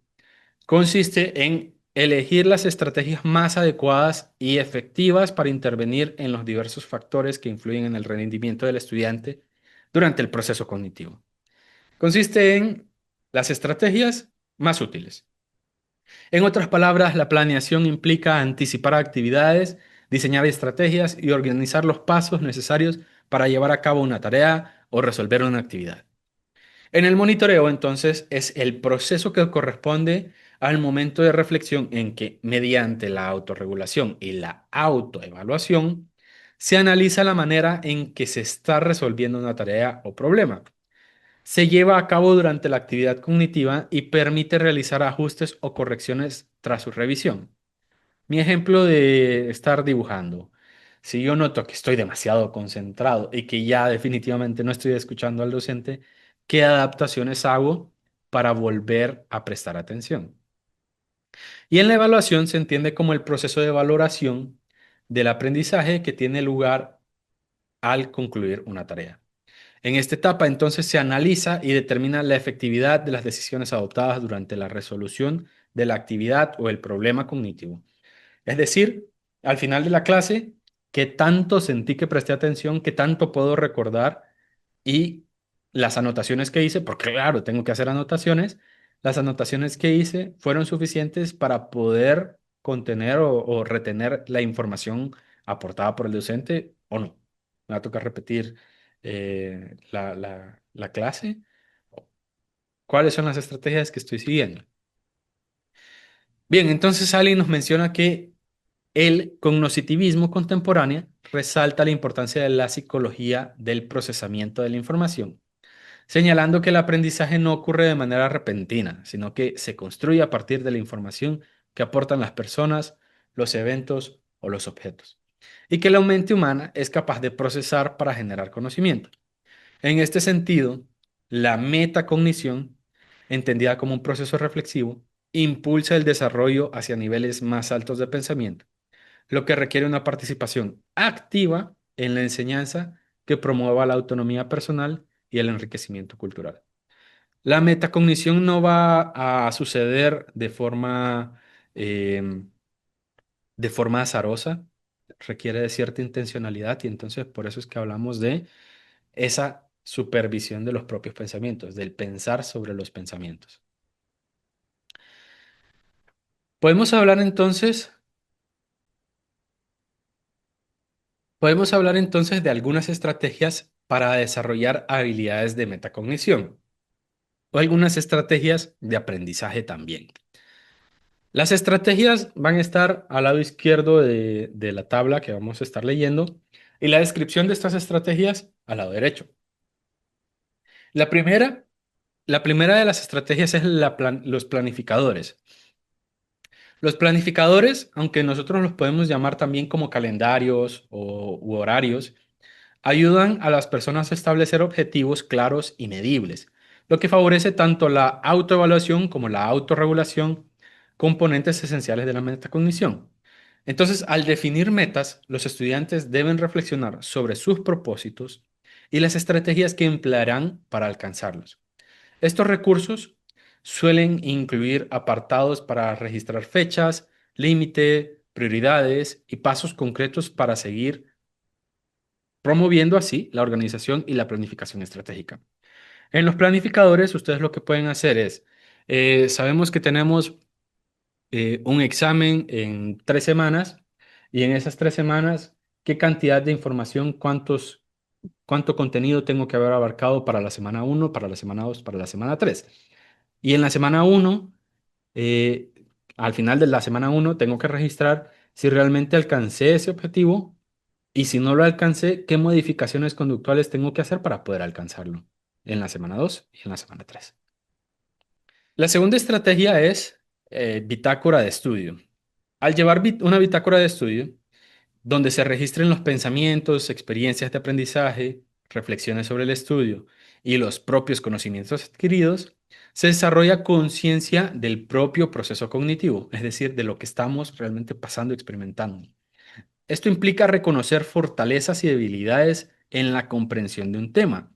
consiste en elegir las estrategias más adecuadas y efectivas para intervenir en los diversos factores que influyen en el rendimiento del estudiante durante el proceso cognitivo. Consiste en las estrategias más útiles. En otras palabras, la planeación implica anticipar actividades, diseñar estrategias y organizar los pasos necesarios para llevar a cabo una tarea o resolver una actividad. En el monitoreo, entonces, es el proceso que corresponde al momento de reflexión en que, mediante la autorregulación y la autoevaluación, se analiza la manera en que se está resolviendo una tarea o problema. Se lleva a cabo durante la actividad cognitiva y permite realizar ajustes o correcciones tras su revisión. Mi ejemplo de estar dibujando. Si yo noto que estoy demasiado concentrado y que ya definitivamente no estoy escuchando al docente, ¿qué adaptaciones hago para volver a prestar atención? Y en la evaluación se entiende como el proceso de valoración del aprendizaje que tiene lugar al concluir una tarea. En esta etapa entonces se analiza y determina la efectividad de las decisiones adoptadas durante la resolución de la actividad o el problema cognitivo. Es decir, al final de la clase, qué tanto sentí que presté atención, qué tanto puedo recordar y las anotaciones que hice, porque claro, tengo que hacer anotaciones, las anotaciones que hice fueron suficientes para poder contener o retener la información aportada por el docente o no. Me va a tocar repetir la clase. ¿Cuáles son las estrategias que estoy siguiendo? Bien, entonces Ali nos menciona que el cognoscitivismo contemporáneo resalta la importancia de la psicología del procesamiento de la información, señalando que el aprendizaje no ocurre de manera repentina, sino que se construye a partir de la información que aportan las personas, los eventos o los objetos, y que la mente humana es capaz de procesar para generar conocimiento. En este sentido, la metacognición, entendida como un proceso reflexivo, impulsa el desarrollo hacia niveles más altos de pensamiento, lo que requiere una participación activa en la enseñanza que promueva la autonomía personal y el enriquecimiento cultural. La metacognición no va a suceder eh, de forma azarosa, requiere de cierta intencionalidad y entonces por eso es que hablamos de esa supervisión de los propios pensamientos, del pensar sobre los pensamientos. Podemos hablar entonces, podemos hablar entonces de algunas estrategias para desarrollar habilidades de metacognición o algunas estrategias de aprendizaje también. Las estrategias van a estar al lado izquierdo de la tabla que vamos a estar leyendo y la descripción de estas estrategias al lado derecho. La primera, la primera de las estrategias es los planificadores. Los planificadores, aunque nosotros los podemos llamar también como calendarios u horarios, ayudan a las personas a establecer objetivos claros y medibles, lo que favorece tanto la autoevaluación como la autorregulación, componentes esenciales de la metacognición. Entonces, al definir metas, los estudiantes deben reflexionar sobre sus propósitos y las estrategias que emplearán para alcanzarlos. Estos recursos suelen incluir apartados para registrar fechas, límite, prioridades y pasos concretos para seguir, promoviendo así la organización y la planificación estratégica. En los planificadores, ustedes lo que pueden hacer es, sabemos que tenemos un examen en 3 semanas y en esas 3 semanas, ¿qué cantidad de información, cuánto contenido tengo que haber abarcado para la semana uno, para la semana 2, para la semana 3? Y en la semana uno, eh, al final de la semana uno, tengo que registrar si realmente alcancé ese objetivo y si no lo alcancé, qué modificaciones conductuales tengo que hacer para poder alcanzarlo en la semana 2 y en la semana 3. La segunda estrategia es bitácora de estudio. Al llevar una bitácora de estudio, donde se registren los pensamientos, experiencias de aprendizaje, reflexiones sobre el estudio y los propios conocimientos adquiridos, se desarrolla conciencia del propio proceso cognitivo, es decir, de lo que estamos realmente pasando y experimentando. Esto implica reconocer fortalezas y debilidades en la comprensión de un tema,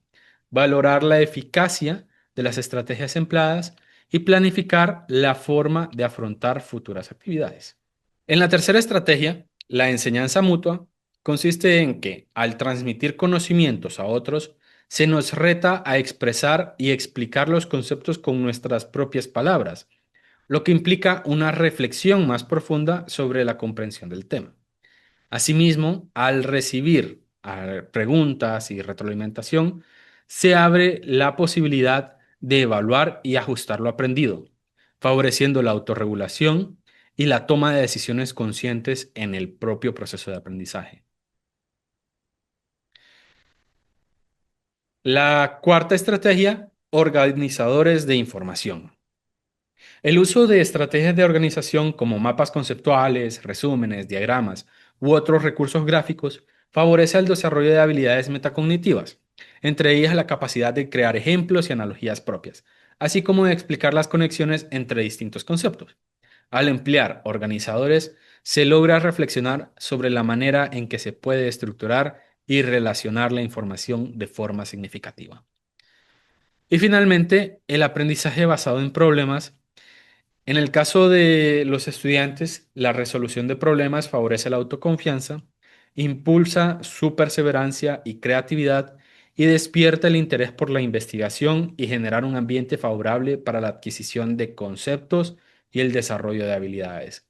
valorar la eficacia de las estrategias empleadas y planificar la forma de afrontar futuras actividades. En la tercera estrategia, la enseñanza mutua consiste en que, al transmitir conocimientos a otros, se nos reta a expresar y explicar los conceptos con nuestras propias palabras, lo que implica una reflexión más profunda sobre la comprensión del tema. Asimismo, al recibir preguntas y retroalimentación, se abre la posibilidad de evaluar y ajustar lo aprendido, favoreciendo la autorregulación y la toma de decisiones conscientes en el propio proceso de aprendizaje. La cuarta estrategia, organizadores de información. El uso de estrategias de organización como mapas conceptuales, resúmenes, diagramas u otros recursos gráficos favorece el desarrollo de habilidades metacognitivas, entre ellas la capacidad de crear ejemplos y analogías propias, así como de explicar las conexiones entre distintos conceptos. Al emplear organizadores, se logra reflexionar sobre la manera en que se puede estructurar y relacionar la información de forma significativa. Y finalmente, el aprendizaje basado en problemas. En el caso de los estudiantes, la resolución de problemas favorece la autoconfianza, impulsa su perseverancia y creatividad y despierta el interés por la investigación y generar un ambiente favorable para la adquisición de conceptos y el desarrollo de habilidades.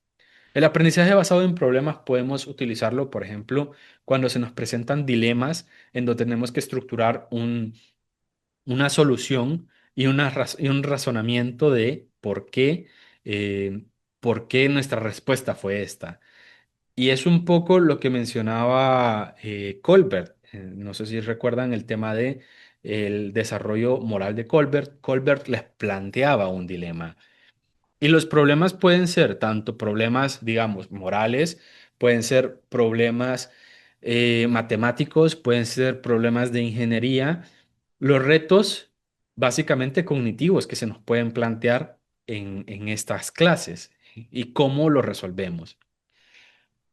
El aprendizaje basado en problemas podemos utilizarlo, por ejemplo, cuando se nos presentan dilemas en donde tenemos que estructurar una solución y un razonamiento de eh, por qué nuestra respuesta fue esta. Y es un poco lo que mencionaba Colbert. No sé si recuerdan el tema de el desarrollo moral de Colbert. Colbert les planteaba un dilema. Y los problemas pueden ser tanto problemas, digamos, morales, pueden ser problemas matemáticos, pueden ser problemas de ingeniería. Los retos básicamente cognitivos que se nos pueden plantear en estas clases y cómo lo resolvemos.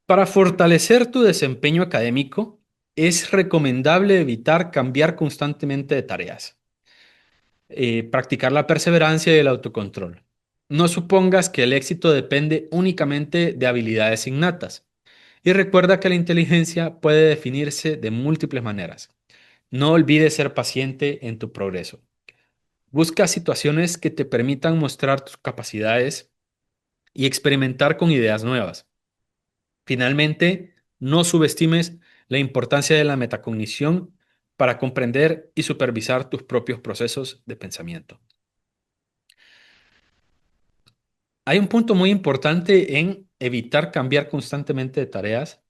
Para fortalecer tu desempeño académico, Es recomendable evitar cambiar constantemente de tareas. Practicar la perseverancia y el autocontrol. No supongas que el éxito depende únicamente de habilidades innatas. Y recuerda que la inteligencia puede definirse de múltiples maneras. No olvides ser paciente en tu progreso. Busca situaciones que te permitan mostrar tus capacidades y experimentar con ideas nuevas. Finalmente, no subestimes la importancia de la metacognición para comprender y supervisar tus propios procesos de pensamiento. Hay un punto muy importante en evitar cambiar constantemente de tareas,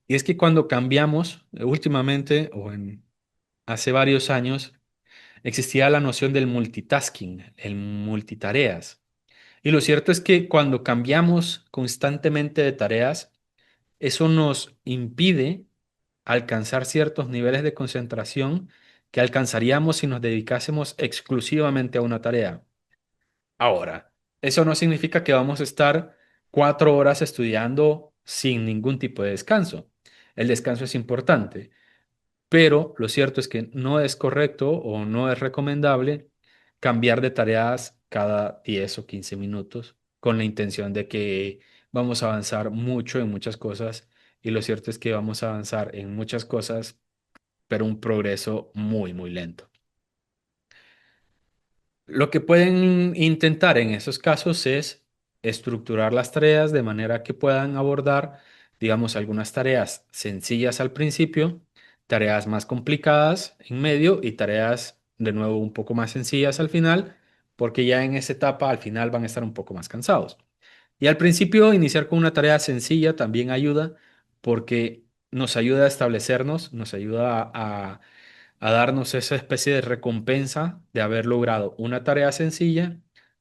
y es que cuando cambiamos, últimamente hace varios años, existía la noción del multitasking, el multitareas. Y lo cierto es que cuando cambiamos constantemente de tareas, eso nos impide alcanzar ciertos niveles de concentración que alcanzaríamos si nos dedicásemos exclusivamente a una tarea. Ahora, eso no significa que vamos a estar 4 horas estudiando sin ningún tipo de descanso. El descanso es importante, pero lo cierto es que no es correcto o no es recomendable cambiar de tareas cada 10 o 15 minutos con la intención de que vamos a avanzar mucho en muchas cosas, y lo cierto es que vamos a avanzar en muchas cosas, pero un progreso muy, muy lento. Lo que pueden intentar en esos casos es estructurar las tareas de manera que puedan abordar, digamos, algunas tareas sencillas al principio, tareas más complicadas en medio y tareas de nuevo un poco más sencillas al final, porque ya en esa etapa al final van a estar un poco más cansados. Y al principio iniciar con una tarea sencilla también ayuda, porque nos ayuda a establecernos, nos ayuda a darnos esa especie de recompensa de haber logrado una tarea sencilla,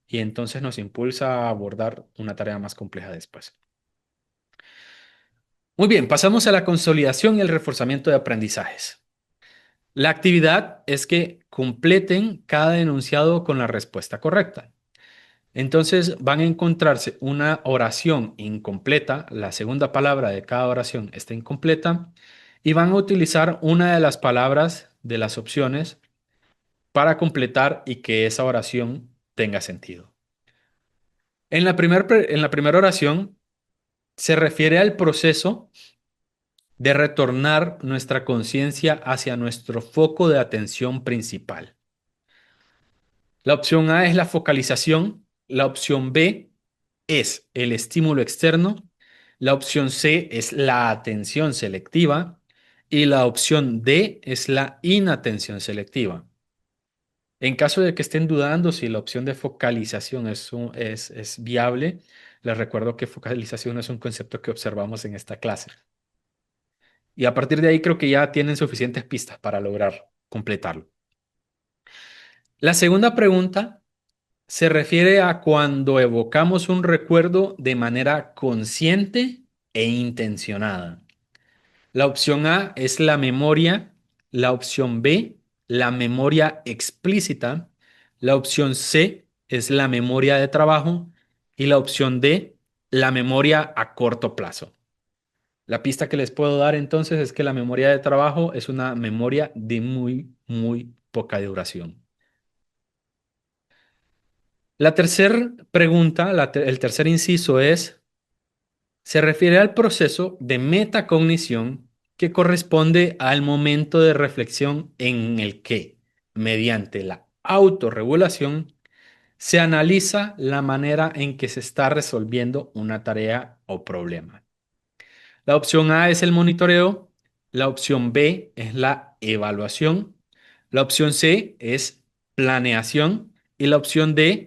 y entonces nos impulsa a abordar una tarea más compleja después. Muy bien, pasamos a la consolidación y el reforzamiento de aprendizajes. La actividad es que completen cada enunciado con la respuesta correcta. Entonces van a encontrarse una oración incompleta, la segunda palabra de cada oración está incompleta, y van a utilizar una de las palabras de las opciones para completar y que esa oración tenga sentido. En la primera oración se refiere al proceso de retornar nuestra conciencia hacia nuestro foco de atención principal. La opción A es la focalización, la opción B es el estímulo externo, la opción C es la atención selectiva y la opción D es la inatención selectiva. En caso de que estén dudando si la opción de focalización es viable, les recuerdo que focalización es un concepto que observamos en esta clase. Y a partir de ahí creo que ya tienen suficientes pistas para lograr completarlo. La segunda pregunta se refiere a cuando evocamos un recuerdo de manera consciente e intencionada. La opción A es la memoria, la opción B, la memoria explícita, la opción C es la memoria de trabajo y la opción D, la memoria a corto plazo. La pista que les puedo dar entonces es que la memoria de trabajo es una memoria de muy, muy poca duración. La tercera pregunta, el tercer inciso es, se refiere al proceso de metacognición que corresponde al momento de reflexión en el que, mediante la autorregulación, se analiza la manera en que se está resolviendo una tarea o problema. La opción A es el monitoreo, la opción B es la evaluación, la opción C es planeación y la opción D,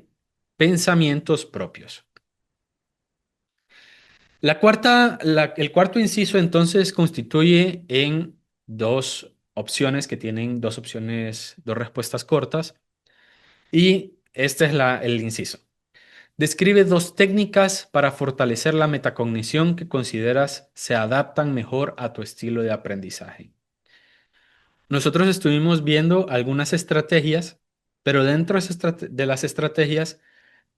pensamientos propios. El cuarto inciso entonces constituye en dos opciones que tienen dos opciones, dos respuestas cortas, y este es el inciso. Describe dos técnicas para fortalecer la metacognición que consideras se adaptan mejor a tu estilo de aprendizaje. Nosotros estuvimos viendo algunas estrategias, pero dentro de las estrategias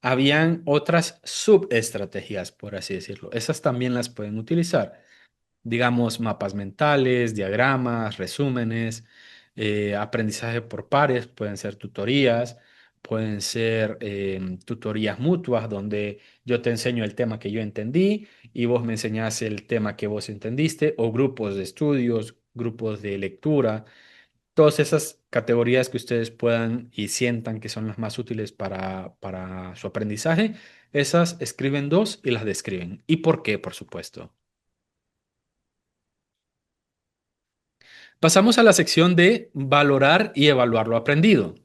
habían otras subestrategias, por así decirlo. Esas también las pueden utilizar. digamos, mapas mentales, diagramas, resúmenes, aprendizaje por pares, pueden ser tutorías, pueden ser tutorías mutuas donde yo te enseño el tema que yo entendí y vos me enseñás el tema que vos entendiste, o grupos de estudios, grupos de lectura, todas esas categorías que ustedes puedan y sientan que son las más útiles para su aprendizaje, esas escriben dos y las describen. ¿Y por qué? Por supuesto. Pasamos a la sección de valorar y evaluar lo aprendido.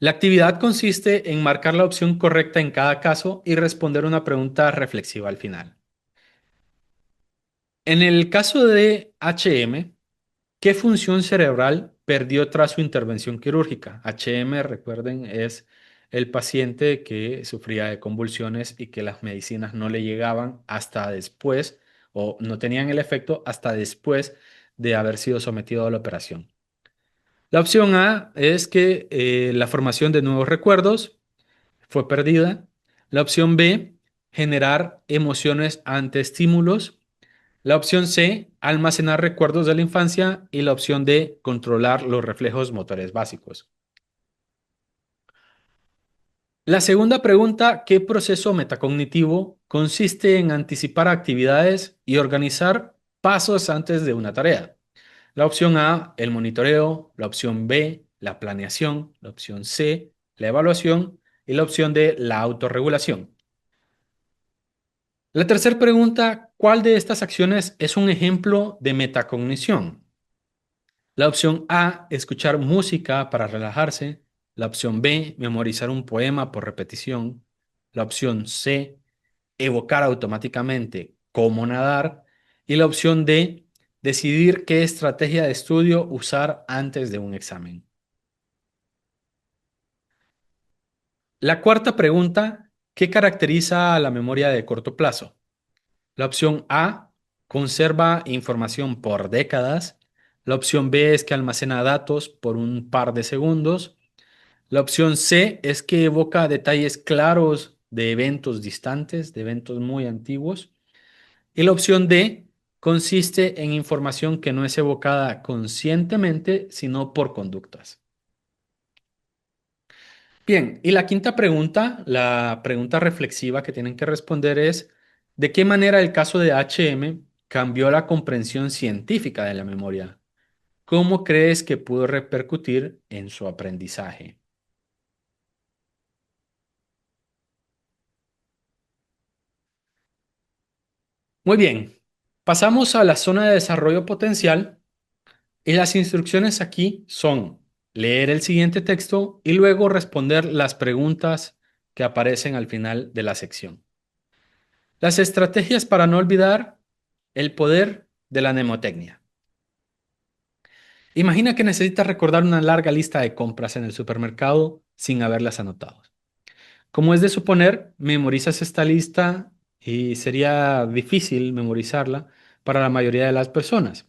La actividad consiste en marcar la opción correcta en cada caso y responder una pregunta reflexiva al final. En el caso de HM, ¿qué función cerebral perdió tras su intervención quirúrgica? HM, recuerden, es el paciente que sufría de convulsiones y que las medicinas no le llegaban hasta después o no tenían el efecto hasta después de haber sido sometido a la operación. La opción A es que la formación de nuevos recuerdos fue perdida. La opción B, generar emociones ante estímulos. La opción C, almacenar recuerdos de la infancia. Y la opción D, controlar los reflejos motores básicos. La segunda pregunta, ¿qué proceso metacognitivo consiste en anticipar actividades y organizar pasos antes de una tarea? La opción A, el monitoreo. La opción B, la planeación. La opción C, la evaluación. Y la opción D, la autorregulación. La tercera pregunta, ¿cuál de estas acciones es un ejemplo de metacognición? La opción A, escuchar música para relajarse. La opción B, memorizar un poema por repetición. La opción C, evocar automáticamente cómo nadar. Y la opción D, decidir qué estrategia de estudio usar antes de un examen. La cuarta pregunta, ¿qué caracteriza a la memoria de corto plazo? La opción A, conserva información por décadas. La opción B es que almacena datos por un par de segundos. La opción C es que evoca detalles claros de eventos distantes, de eventos muy antiguos. Y la opción D consiste en información que no es evocada conscientemente, sino por conductas. Bien, y la quinta pregunta, la pregunta reflexiva que tienen que responder es, ¿de qué manera el caso de HM cambió la comprensión científica de la memoria? ¿Cómo crees que pudo repercutir en su aprendizaje? Muy bien, pasamos a la zona de desarrollo potencial y las instrucciones aquí son leer el siguiente texto y luego responder las preguntas que aparecen al final de la sección. Las estrategias para no olvidar el poder de la mnemotecnia. Imagina que necesitas recordar una larga lista de compras en el supermercado sin haberlas anotado. Como es de suponer, memorizas esta lista y sería difícil memorizarla para la mayoría de las personas,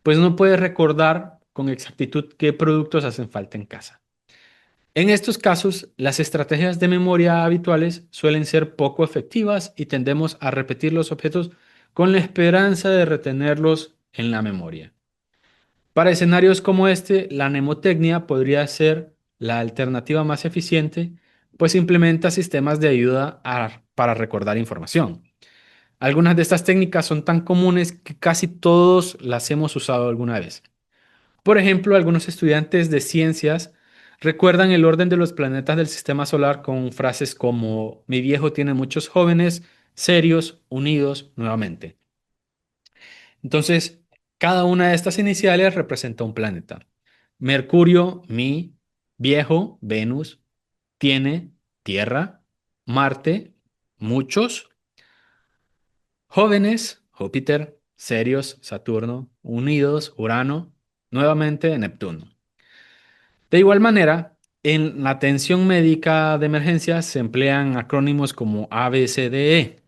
pues no puedes recordar con exactitud qué productos hacen falta en casa. En estos casos, las estrategias de memoria habituales suelen ser poco efectivas y tendemos a repetir los objetos con la esperanza de retenerlos en la memoria. Para escenarios como este, la mnemotecnia podría ser la alternativa más eficiente, pues implementa sistemas de ayuda para recordar información. Algunas de estas técnicas son tan comunes que casi todos las hemos usado alguna vez. Por ejemplo, algunos estudiantes de ciencias recuerdan el orden de los planetas del sistema solar con frases como mi viejo tiene muchos jóvenes, serios, unidos nuevamente. Entonces, cada una de estas iniciales representa un planeta. Mercurio, mi, viejo, Venus, tiene, Tierra, Marte, muchos, jóvenes, Júpiter, serios, Saturno, unidos, Urano, nuevamente Neptuno. De igual manera, en la atención médica de emergencias se emplean acrónimos como ABCDE,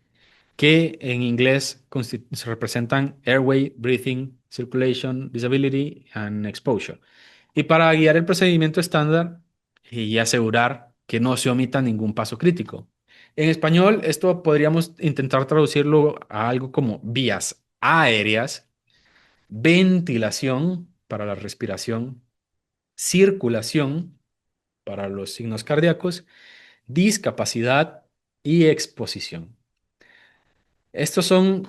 que en inglés se representan Airway, Breathing, Circulation, Disability and Exposure. Y para guiar el procedimiento estándar y asegurar que no se omita ningún paso crítico. En español, esto podríamos intentar traducirlo a algo como vías aéreas, ventilación para la respiración, circulación para los signos cardíacos, discapacidad y exposición. Estos son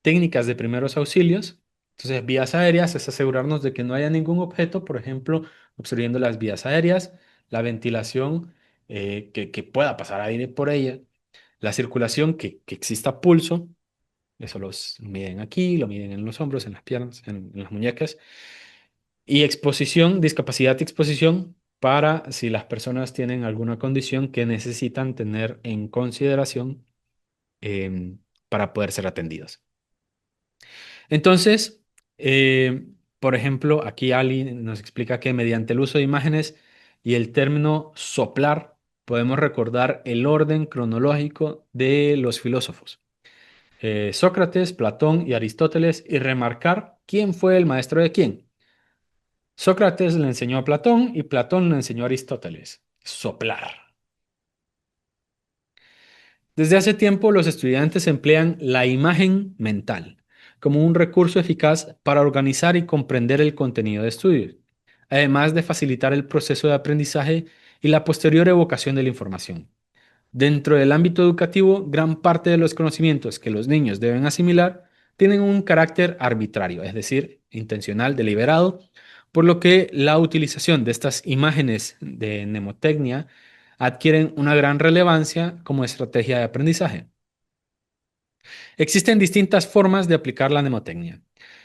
técnicas de primeros auxilios. Entonces, vías aéreas es asegurarnos de que no haya ningún objeto, por ejemplo, obstruyendo las vías aéreas, la ventilación, que pueda pasar aire por ella, la circulación, que exista pulso, eso los miden aquí, lo miden en los hombros, en las piernas, en las muñecas, y exposición, discapacidad y exposición para si las personas tienen alguna condición que necesitan tener en consideración em, para poder ser atendidos. Entonces, eh, por ejemplo, aquí Ali nos explica que mediante el uso de imágenes y el término soplar, podemos recordar el orden cronológico de los filósofos, Sócrates, Platón y Aristóteles, y remarcar quién fue el maestro de quién. Sócrates le enseñó a Platón y Platón le enseñó a Aristóteles. Soplar. Desde hace tiempo, los estudiantes emplean la imagen mental como un recurso eficaz para organizar y comprender el contenido de estudio, además de facilitar el proceso de aprendizaje y la posterior evocación de la información. Dentro del ámbito educativo, gran parte de los conocimientos que los niños deben asimilar tienen un carácter arbitrario, es decir, intencional, deliberado, por lo que la utilización de estas imágenes de mnemotecnia adquieren una gran relevancia como estrategia de aprendizaje. Existen distintas formas de aplicar la mnemotecnia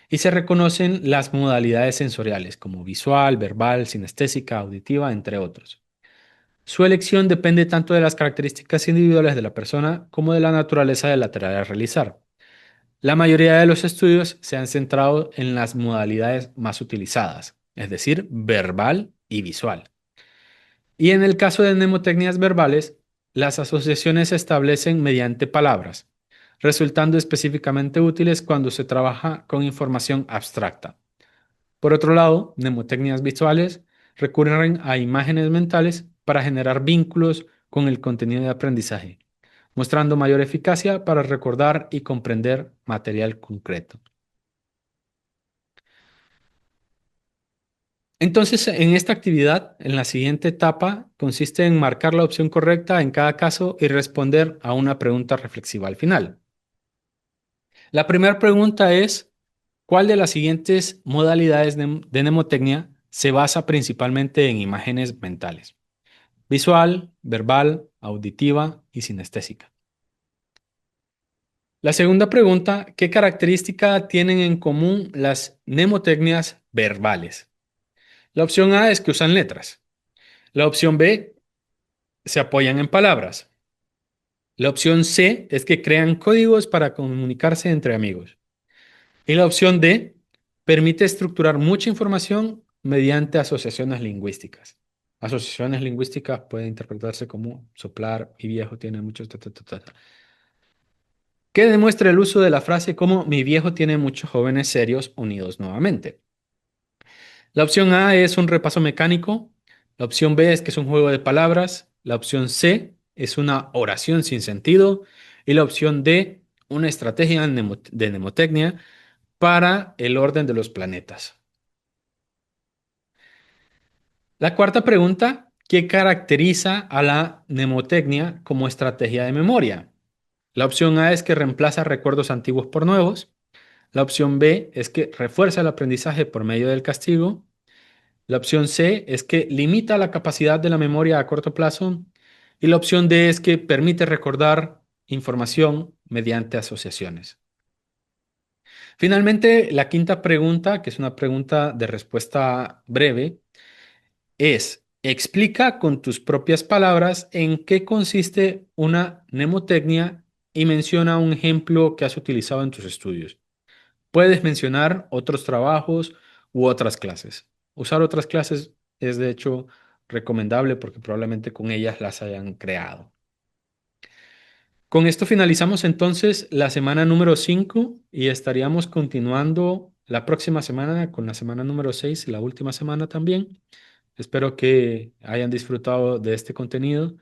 y se reconocen las modalidades sensoriales como visual, verbal, sinestésica, auditiva, entre otros. Su elección depende tanto de las características individuales de la persona como de la naturaleza de la tarea a realizar. La mayoría de los estudios se han centrado en las modalidades más utilizadas, es decir, verbal y visual. Y en el caso de mnemotecnias verbales, las asociaciones se establecen mediante palabras, resultando específicamente útiles cuando se trabaja con información abstracta. Por otro lado, mnemotecnias visuales recurren a imágenes mentales para generar vínculos con el contenido de aprendizaje, mostrando mayor eficacia para recordar y comprender material concreto. Entonces, en esta actividad, en la siguiente etapa, consiste en marcar la opción correcta en cada caso y responder a una pregunta reflexiva al final. La primera pregunta es, ¿cuál de las siguientes modalidades de mnemotecnia se basa principalmente en imágenes mentales? Visual, verbal, auditiva y sinestésica. La segunda pregunta, ¿qué característica tienen en común las mnemotecnias verbales? La opción A es que usan letras. La opción B, se apoyan en palabras. La opción C es que crean códigos para comunicarse entre amigos. Y la opción D permite estructurar mucha información mediante asociaciones lingüísticas. Asociaciones lingüísticas pueden interpretarse como soplar y viejo tiene muchos... ¿Qué demuestra el uso de la frase como mi viejo tiene muchos jóvenes serios unidos nuevamente? La opción A es un repaso mecánico. La opción B es que es un juego de palabras. La opción C es una oración sin sentido. Y la opción D, una estrategia de mnemotecnia para el orden de los planetas. La cuarta pregunta, ¿qué caracteriza a la mnemotecnia como estrategia de memoria? La opción A es que reemplaza recuerdos antiguos por nuevos. La opción B es que refuerza el aprendizaje por medio del castigo. La opción C es que limita la capacidad de la memoria a corto plazo. Y la opción D es que permite recordar información mediante asociaciones. Finalmente, la quinta pregunta, que es una pregunta de respuesta breve, es, explica con tus propias palabras en qué consiste una mnemotecnia y menciona un ejemplo que has utilizado en tus estudios. Puedes mencionar otros trabajos u otras clases. Usar otras clases es de hecho recomendable porque probablemente con ellas las hayan creado. Con esto finalizamos entonces la semana número 5 y estaríamos continuando la próxima semana con la semana número 6 y la última semana también. Espero que hayan disfrutado de este contenido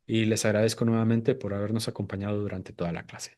y les agradezco nuevamente por habernos acompañado durante toda la clase.